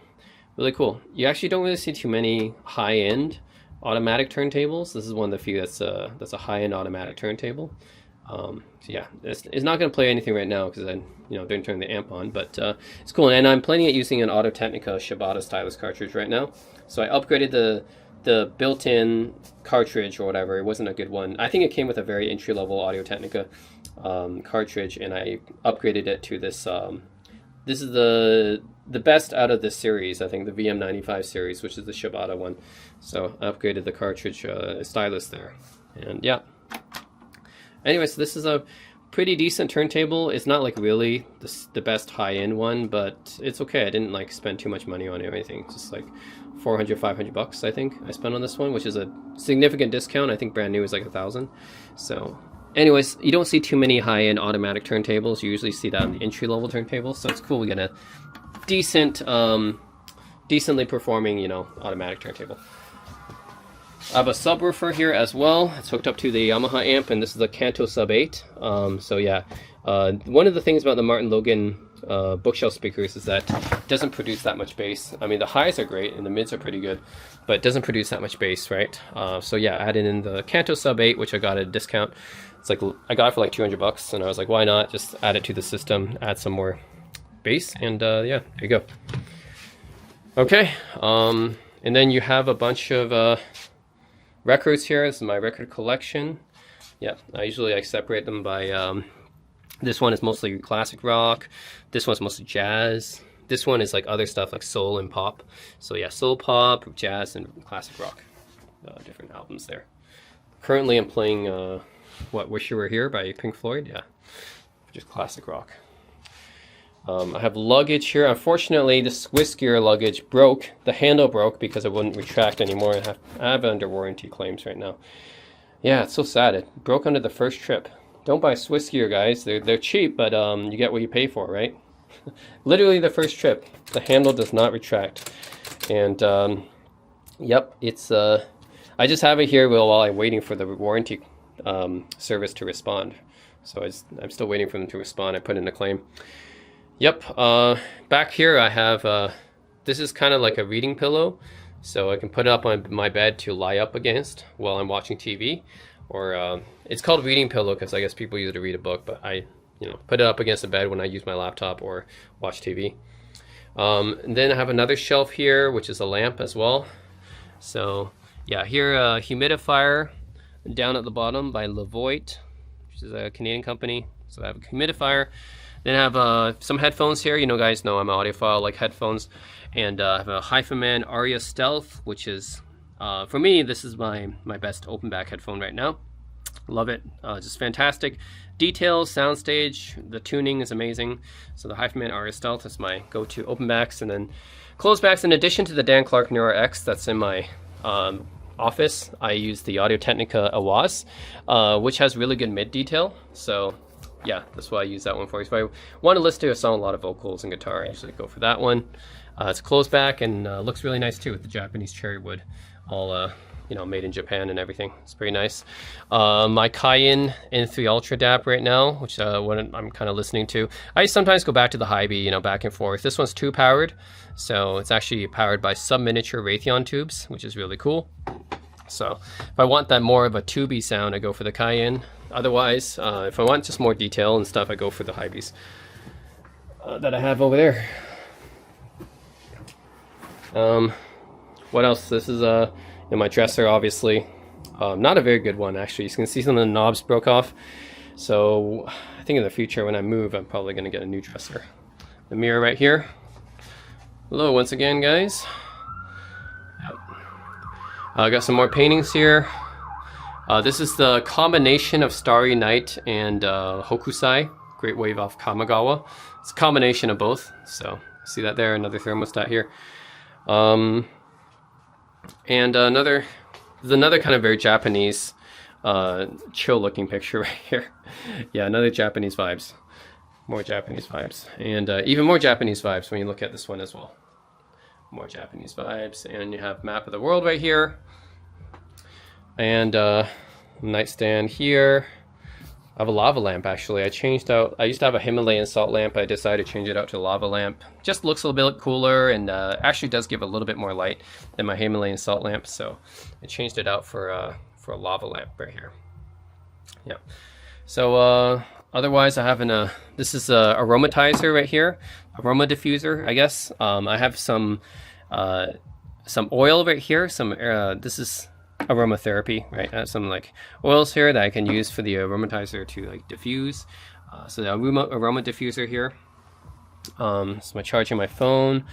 really cool. You actually don't really see too many high-end automatic turntables. This is one of the few that's a high-end automatic turntable. So yeah, it's not going to play anything right now because I didn't turn the amp on, but it's cool. And I'm playing it using an Audio-Technica Shibata stylus cartridge right now. So I upgraded the built-in cartridge or whatever. It wasn't a good one. I think it came with a very entry-level Audio-Technica cartridge, and I upgraded it to this. This is the best out of this series, I think, the VM95 series, which is the Shibata one. So I upgraded the cartridge stylus there, and yeah. Anyway, so this is a pretty decent turntable. It's not like really the best high-end one, but it's okay. I didn't like spend too much money on it or anything. It's just like $400-500 I think I spent on this one, which is a significant discount. I think brand new is like $1,000. So anyways, you don't see too many high-end automatic turntables. You usually see that on the entry-level turntables. So it's cool we get a decently performing, automatic turntable. I have a subwoofer here as well. It's hooked up to the Yamaha amp, and this is a Kanto Sub 8. So yeah, one of the things about the Martin Logan bookshelf speakers is that it doesn't produce that much bass. I mean, the highs are great and the mids are pretty good, but it doesn't produce that much bass, right? So yeah, I added in the Kanto Sub 8, which I got at a discount. It's like I got it for like $200, and I was like, why not just add it to the system, add some more bass, and yeah, there you go. Okay, and then you have a bunch of records here. This is my record collection. Yeah, I usually separate them by, this one is mostly classic rock, this one's mostly jazz, This one is like other stuff like soul and pop. So yeah, soul, pop, jazz, and classic rock. Different albums there. Currently I'm playing Wish You Were Here by Pink Floyd. Yeah, just classic rock. I have luggage here. Unfortunately, the Swiss gear luggage broke. The handle broke because it wouldn't retract anymore. I have under warranty claims right now. Yeah, it's so sad. It broke under the first trip. Don't buy Swiss gear, guys. They're cheap, but you get what you pay for, right? Literally the first trip, the handle does not retract. And yep, it's I just have it here while I'm waiting for the warranty service to respond. So I'm still waiting for them to respond. I put in a claim. Yep, back here I have, this is kind of like a reading pillow, so I can put it up on my bed to lie up against while I'm watching TV, or it's called reading pillow because I guess people use it to read a book, but I, put it up against the bed when I use my laptop or watch TV. And then I have another shelf here, which is a lamp as well. So yeah, here a humidifier down at the bottom by Levoit, which is a Canadian company. So I have a humidifier. Then I have some headphones here. Guys know I'm an audiophile, like headphones. And I have a HiFiMan Aria Stealth, which is, for me, this is my best open back headphone right now. Love it, just fantastic. Details, soundstage, the tuning is amazing. So the HiFiMan Aria Stealth is my go-to open backs. And then closed backs, in addition to the Dan Clark Neura X that's in my office, I use the Audio-Technica Awaz, which has really good mid detail. So yeah, that's why I use that one for. If I want to listen to a song, a lot of vocals and guitar, I usually go for that one. It's closed back and looks really nice too with the Japanese cherry wood, all made in Japan and everything. It's pretty nice. My Cayenne N3 Ultra DAP right now, which what I'm kind of listening to. I sometimes go back to the Hy-B, back and forth. This one's 2 powered, so it's actually powered by sub-miniature Raytheon tubes, which is really cool. So if I want that more of a tubey sound, I go for the Cayenne. Otherwise, if I want just more detail and stuff, I go for the Hy-Bs that I have over there. What else? This is in my dresser, obviously. Not a very good one, actually. You can see some of the knobs broke off. So I think in the future when I move, I'm probably going to get a new dresser. The mirror right here. Hello once again, guys. I got some more paintings here. This is the combination of Starry Night and Hokusai, Great Wave off Kamigawa. It's a combination of both. So see that there, another thermostat here. And another kind of very Japanese, chill looking picture right here. Yeah, another Japanese vibes. More Japanese vibes. And even more Japanese vibes when you look at this one as well. More Japanese vibes. And you have map of the world right here. And nightstand here. I have a lava lamp actually. I used to have a Himalayan salt lamp. I decided to change it out to a lava lamp. Just looks a little bit cooler and actually does give a little bit more light than my Himalayan salt lamp. So I changed it out for a lava lamp right here. Yeah. So otherwise I have this is a aromatizer right here. Aroma diffuser, I guess. I have some oil right here. This is aromatherapy, right? I have some like oils here that I can use for the aromatizer to like diffuse. So the aroma diffuser here. So I'm charging my phone.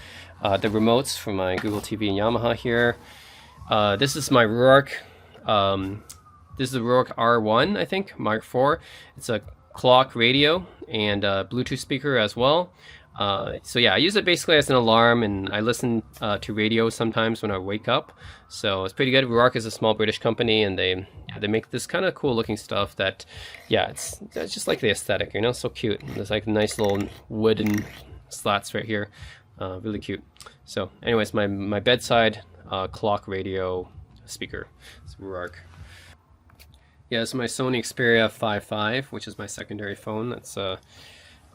The remotes for my Google TV and Yamaha here. This is my Rourke. This is the Rourke R1, I think, Mark IV. It's a clock radio and a Bluetooth speaker as well. So yeah, I use it basically as an alarm, and I listen to radio sometimes when I wake up. So it's pretty good. Rourke is a small British company, and they make this kind of cool looking stuff that, yeah, it's just like the aesthetic, so cute. There's like nice little wooden slats right here, really cute. So anyways, my bedside clock radio speaker, it's Rourke. Yeah, it's my Sony Xperia 5.5, which is my secondary phone. That's on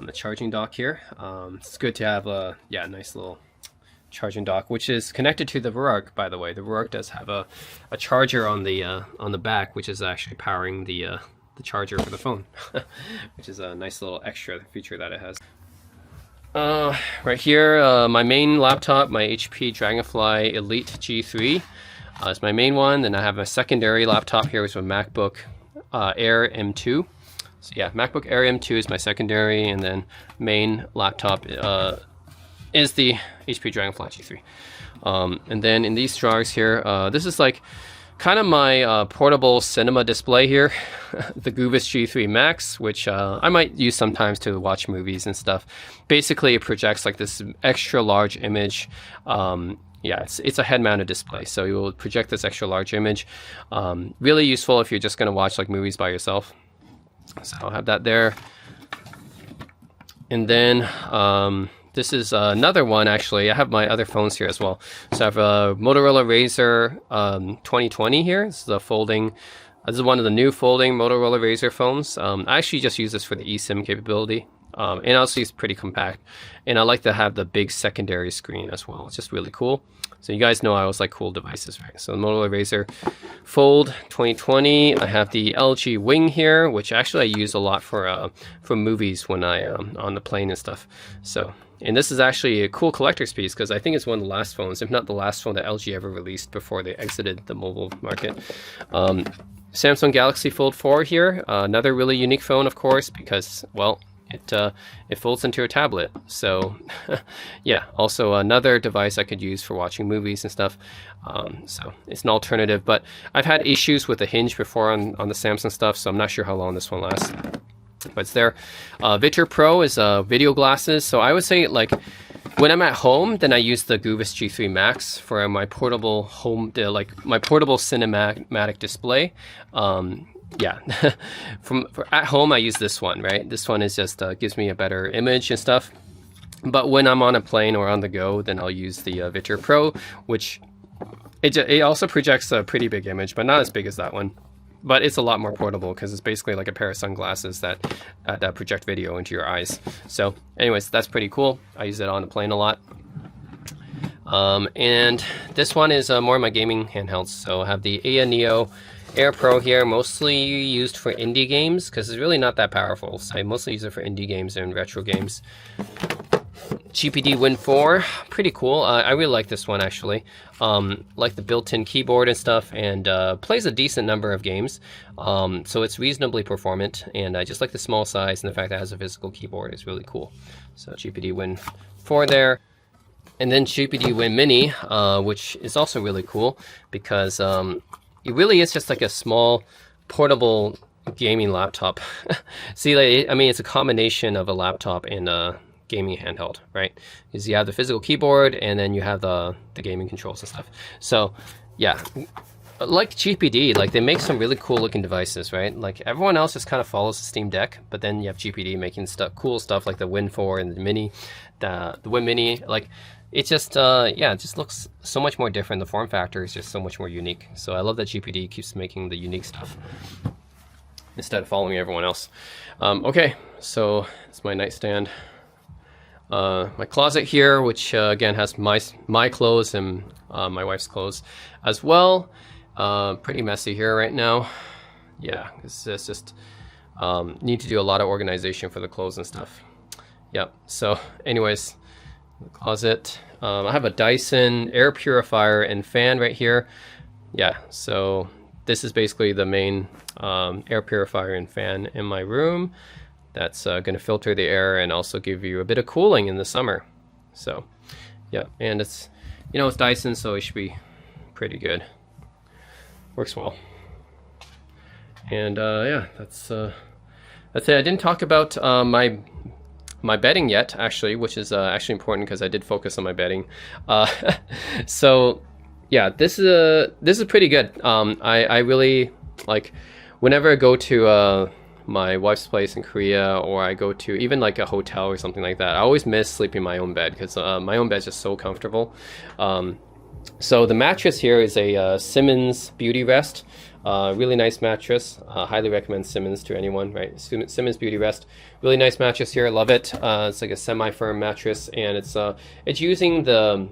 the charging dock here. It's good to have a nice little charging dock, which is connected to the Rourke, by the way. The Rourke does have a charger on the back, which is actually powering the charger for the phone, which is a nice little extra feature that it has. Right here, my main laptop, my HP Dragonfly Elite G3. It's my main one. Then I have a secondary laptop here, which is a MacBook Air M2. So yeah, MacBook Air M2 is my secondary, and then main laptop is the HP Dragonfly G3. And then in these drawers here, this is like kind of my portable cinema display here, the Guvis G3 Max, which I might use sometimes to watch movies and stuff. Basically, it projects like this extra large image. Yeah, it's a head-mounted display, so you will project this extra large image. Really useful if you're just going to watch like movies by yourself. So I'll have that there. And then this is another one, actually. I have my other phones here as well. So I have a Motorola Razr 2020 here. This is a folding. This is one of the new folding Motorola Razr phones. I actually just use this for the eSIM capability. And also it's pretty compact. And I like to have the big secondary screen as well. It's just really cool. So you guys know I always like cool devices, right? So the Motorola Razr Fold 2020. I have the LG Wing here, which actually I use a lot for movies when I on the plane and stuff. So, and this is actually a cool collector's piece because I think it's one of the last phones, if not the last phone that LG ever released before they exited the mobile market. Samsung Galaxy Fold 4 here, another really unique phone, of course, because, well, it folds into a tablet. So yeah, also another device I could use for watching movies and stuff. So it's an alternative, but I've had issues with the hinge before on the Samsung stuff, so I'm not sure how long this one lasts, but it's there. Vitor Pro is video glasses. So I would say, like, when I'm at home, then I use the Guvis G3 Max for my portable home, like my portable cinematic display. Yeah, for at home I use this one, right? This one is just gives me a better image and stuff. But when I'm on a plane or on the go, then I'll use the Vitor Pro, which it also projects a pretty big image, but not as big as that one. But it's a lot more portable because it's basically like a pair of sunglasses that project video into your eyes. So anyways, that's pretty cool. I use it on the plane a lot. And this one is more of my gaming handhelds. So I have the Aya Neo Air Pro here, mostly used for indie games because it's really not that powerful. So I mostly use it for indie games and retro games. GPD Win 4, pretty cool. I really like this one, actually. Like the built-in keyboard and stuff, and plays a decent number of games. So it's reasonably performant, and I just like the small size and the fact that it has a physical keyboard is really cool. So GPD Win 4 there. And then GPD Win Mini, which is also really cool because it really is just like a small portable gaming laptop. See, like, I mean, it's a combination of a laptop and a gaming handheld, right? Because you have the physical keyboard and then you have the gaming controls and stuff. So yeah, like GPD, like they make some really cool looking devices, right? Like everyone else just kind of follows the Steam Deck, but then you have GPD making cool stuff like the Win 4 and the Mini, the Win Mini. Like it just yeah, it just looks so much more different. The form factor is just so much more unique. So I love that GPD keeps making the unique stuff instead of following everyone else. Okay, so it's my nightstand. My closet here, which again has my clothes and my wife's clothes as well. Pretty messy here right now. Yeah, it's just need to do a lot of organization for the clothes and stuff. Yep. So anyways, the closet. I have a Dyson air purifier and fan right here. Yeah, so this is basically the main air purifier and fan in my room. That's going to filter the air and also give you a bit of cooling in the summer. So yeah, and it's, you know, it's Dyson, so it should be pretty good. Works well. And yeah, that's it. I didn't talk about my bedding yet, actually, which is actually important because I did focus on my bedding. So yeah, this is pretty good. I really like whenever I go to my wife's place in Korea, or I go to even like a hotel or something like that, I always miss sleeping in my own bed because my own bed is just so comfortable. So the mattress here is a Simmons Beauty Rest. Really nice mattress. Highly recommend Simmons to anyone, right? Simmons Beauty Rest. Really nice mattress here. Love it. It's like a semi-firm mattress, and it's using the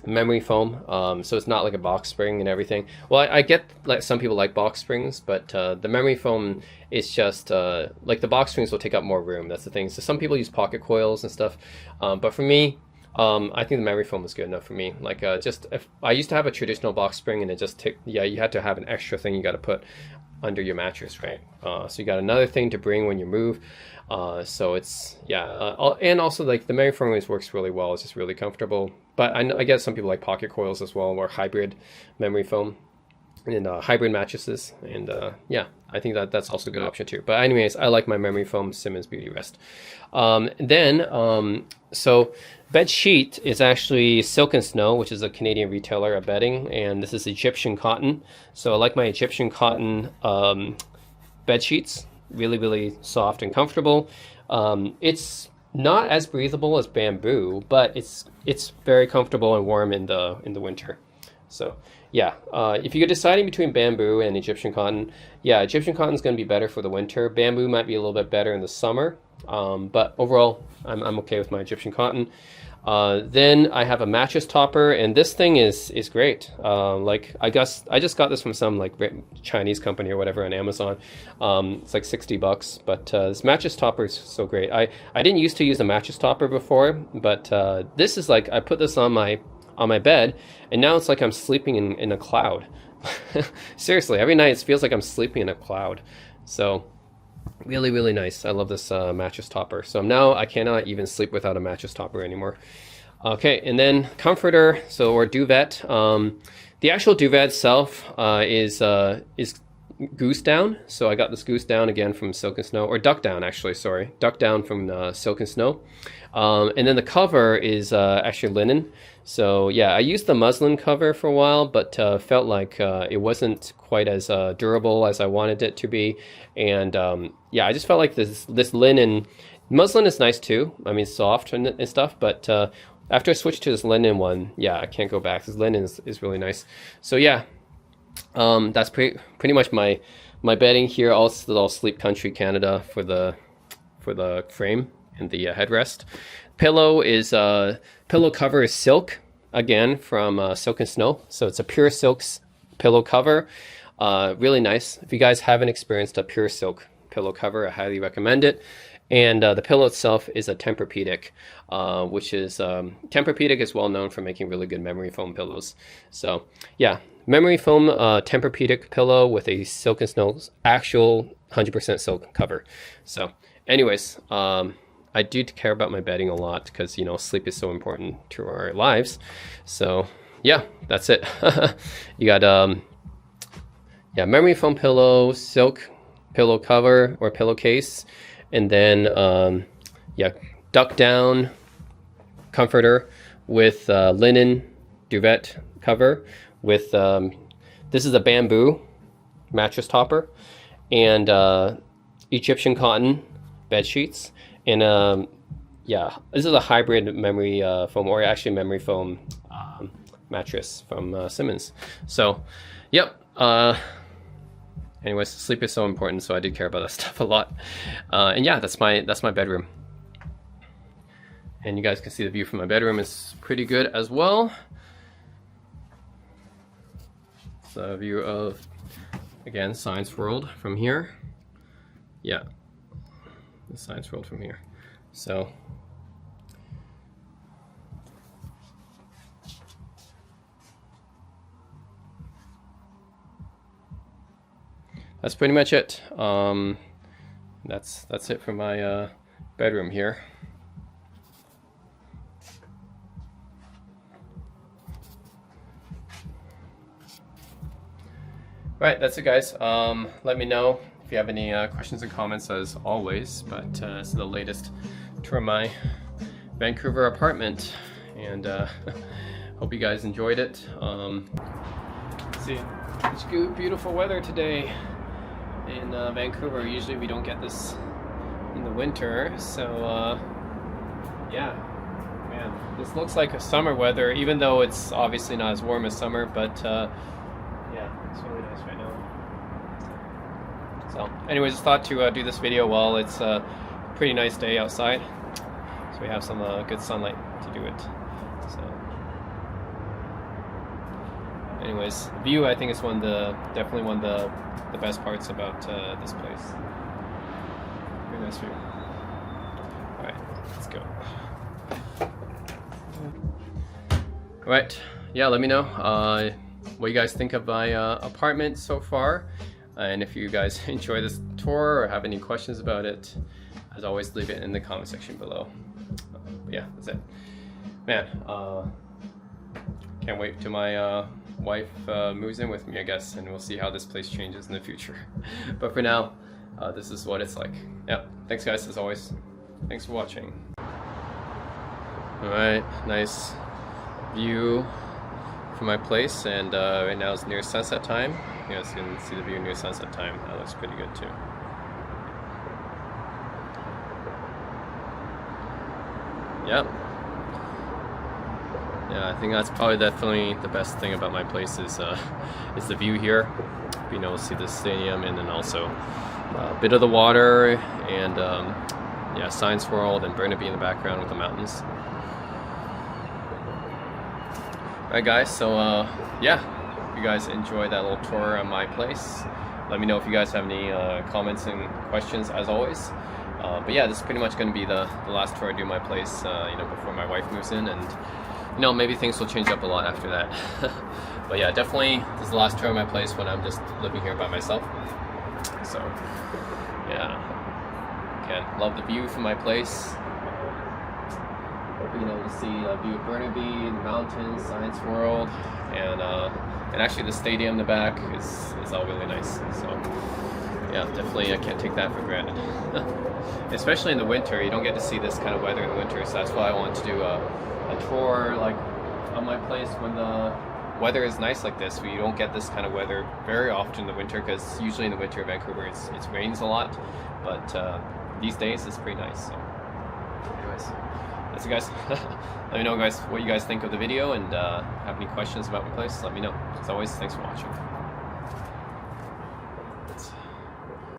memory foam, so it's not like a box spring and everything. Well, I get like some people like box springs, but the memory foam is just like the box springs will take up more room. That's the thing. So some people use pocket coils and stuff, but for me, I think the memory foam is good enough for me. Like just if I used to have a traditional box spring and it just you had to have an extra thing you got to put under your mattress, right? So you got another thing to bring when you move. So it's, yeah, and also like the memory foam always works really well. It's just really comfortable. But I guess some people like pocket coils as well, or hybrid memory foam and hybrid mattresses. And yeah, I think that's also a good option too. But anyways, I like my memory foam Simmons Beauty Rest. So bed sheet is actually Silk and Snow, which is a Canadian retailer of bedding, and this is Egyptian cotton. So I like my Egyptian cotton bed sheets, really soft and comfortable. It's not as breathable as bamboo, but it's very comfortable and warm in the winter. So yeah, if you're deciding between bamboo and Egyptian cotton, yeah, Egyptian cotton is going to be better for the winter. Bamboo might be a little bit better in the summer, but overall, I'm okay with my Egyptian cotton. Then I have a mattress topper, and this thing is great. Like I guess I just got this from some like Chinese company or whatever on Amazon. It's like $60, but this mattress topper is so great. I didn't used to use a mattress topper before, but this is like I put this on my bed, and now it's like I'm sleeping in a cloud. Seriously, every night it feels like I'm sleeping in a cloud. So really nice. I love this mattress topper. So now I cannot even sleep without a mattress topper anymore. Okay, and then comforter, so or duvet. The actual duvet itself is goose down. So I got this goose down again from Silk and Snow, or duck down actually. Sorry, duck down from Silk and Snow. And then the cover is actually linen. So yeah, I used the muslin cover for a while, but felt like it wasn't quite as durable as I wanted it to be. And yeah, I just felt like this linen, muslin is nice too. I mean, soft and stuff, but after I switched to this linen one, yeah, I can't go back. This linen is really nice. So yeah, that's pretty much my bedding here. All Sleep Country Canada for the frame and the headrest. Pillow cover is silk, again from Silk and Snow. So it's a pure silk pillow cover. Really nice. If you guys haven't experienced a pure silk pillow cover, I highly recommend it. And the pillow itself is a Tempur-Pedic, which is Tempur-Pedic is well known for making really good memory foam pillows. So yeah, memory foam Tempur-Pedic pillow with a Silk and Snow actual 100% silk cover. So anyways, I do care about my bedding a lot because, you know, sleep is so important to our lives. So yeah, that's it. You got yeah, memory foam pillow, silk pillow cover or pillowcase, and then yeah, duck down comforter with linen duvet cover with this is a bamboo mattress topper, and Egyptian cotton bed sheets. And yeah, this is a hybrid memory foam, or actually memory foam mattress from Simmons. So, yep. Anyways, sleep is so important, so I did care about that stuff a lot. And yeah, that's my bedroom. And you guys can see the view from my bedroom is pretty good as well. It's a view of, again, Science World from here. Yeah. The Science World from here. So that's pretty much it. That's it for my bedroom here. Right, that's it, guys. Let me know if you have any questions and comments, as always. But this is the latest tour of my Vancouver apartment, and hope you guys enjoyed it. See, it's good, beautiful weather today in Vancouver. Usually we don't get this in the winter, so yeah, man, this looks like a summer weather, even though it's obviously not as warm as summer, but yeah, it's really nice right now. So anyways, just thought to do this video while it's a pretty nice day outside, so we have some good sunlight to do it. So anyways, view, I think is definitely one of the best parts about this place. Very nice view. Alright, let's go. Alright, yeah, let me know what you guys think of my apartment so far. And if you guys enjoy this tour or have any questions about it, as always, leave it in the comment section below. But yeah, that's it. Man, can't wait till my wife moves in with me, I guess, and we'll see how this place changes in the future. But for now, this is what it's like. Yeah, thanks guys, as always. Thanks for watching. Alright, nice view from my place, and right now it's near sunset time. You guys can see the view near sunset time. That looks pretty good too. Yep. Yeah, I think that's probably definitely the best thing about my place is the view here. Being able to see the stadium, and then also a bit of the water, and yeah, Science World and Burnaby in the background with the mountains. Alright guys, so yeah, if you guys enjoyed that little tour on my place, let me know if you guys have any comments and questions, as always. But yeah, this is pretty much going to be the last tour I do my place, you know, before my wife moves in, and you know, maybe things will change up a lot after that. But yeah, definitely this is the last tour of my place when I'm just living here by myself. So yeah, again, love the view from my place. Being able to see a view of Burnaby, the mountains, Science World, and actually the stadium in the back is all really nice. So yeah, definitely I can't take that for granted. Especially in the winter, you don't get to see this kind of weather in the winter, so that's why I wanted to do a tour like on my place when the weather is nice like this. You don't get this kind of weather very often in the winter, because usually in the winter in Vancouver it rains a lot, but these days it's pretty nice. So anyways, that's it guys. Let me know guys what you guys think of the video, and have any questions about my place, let me know. As always, thanks for watching.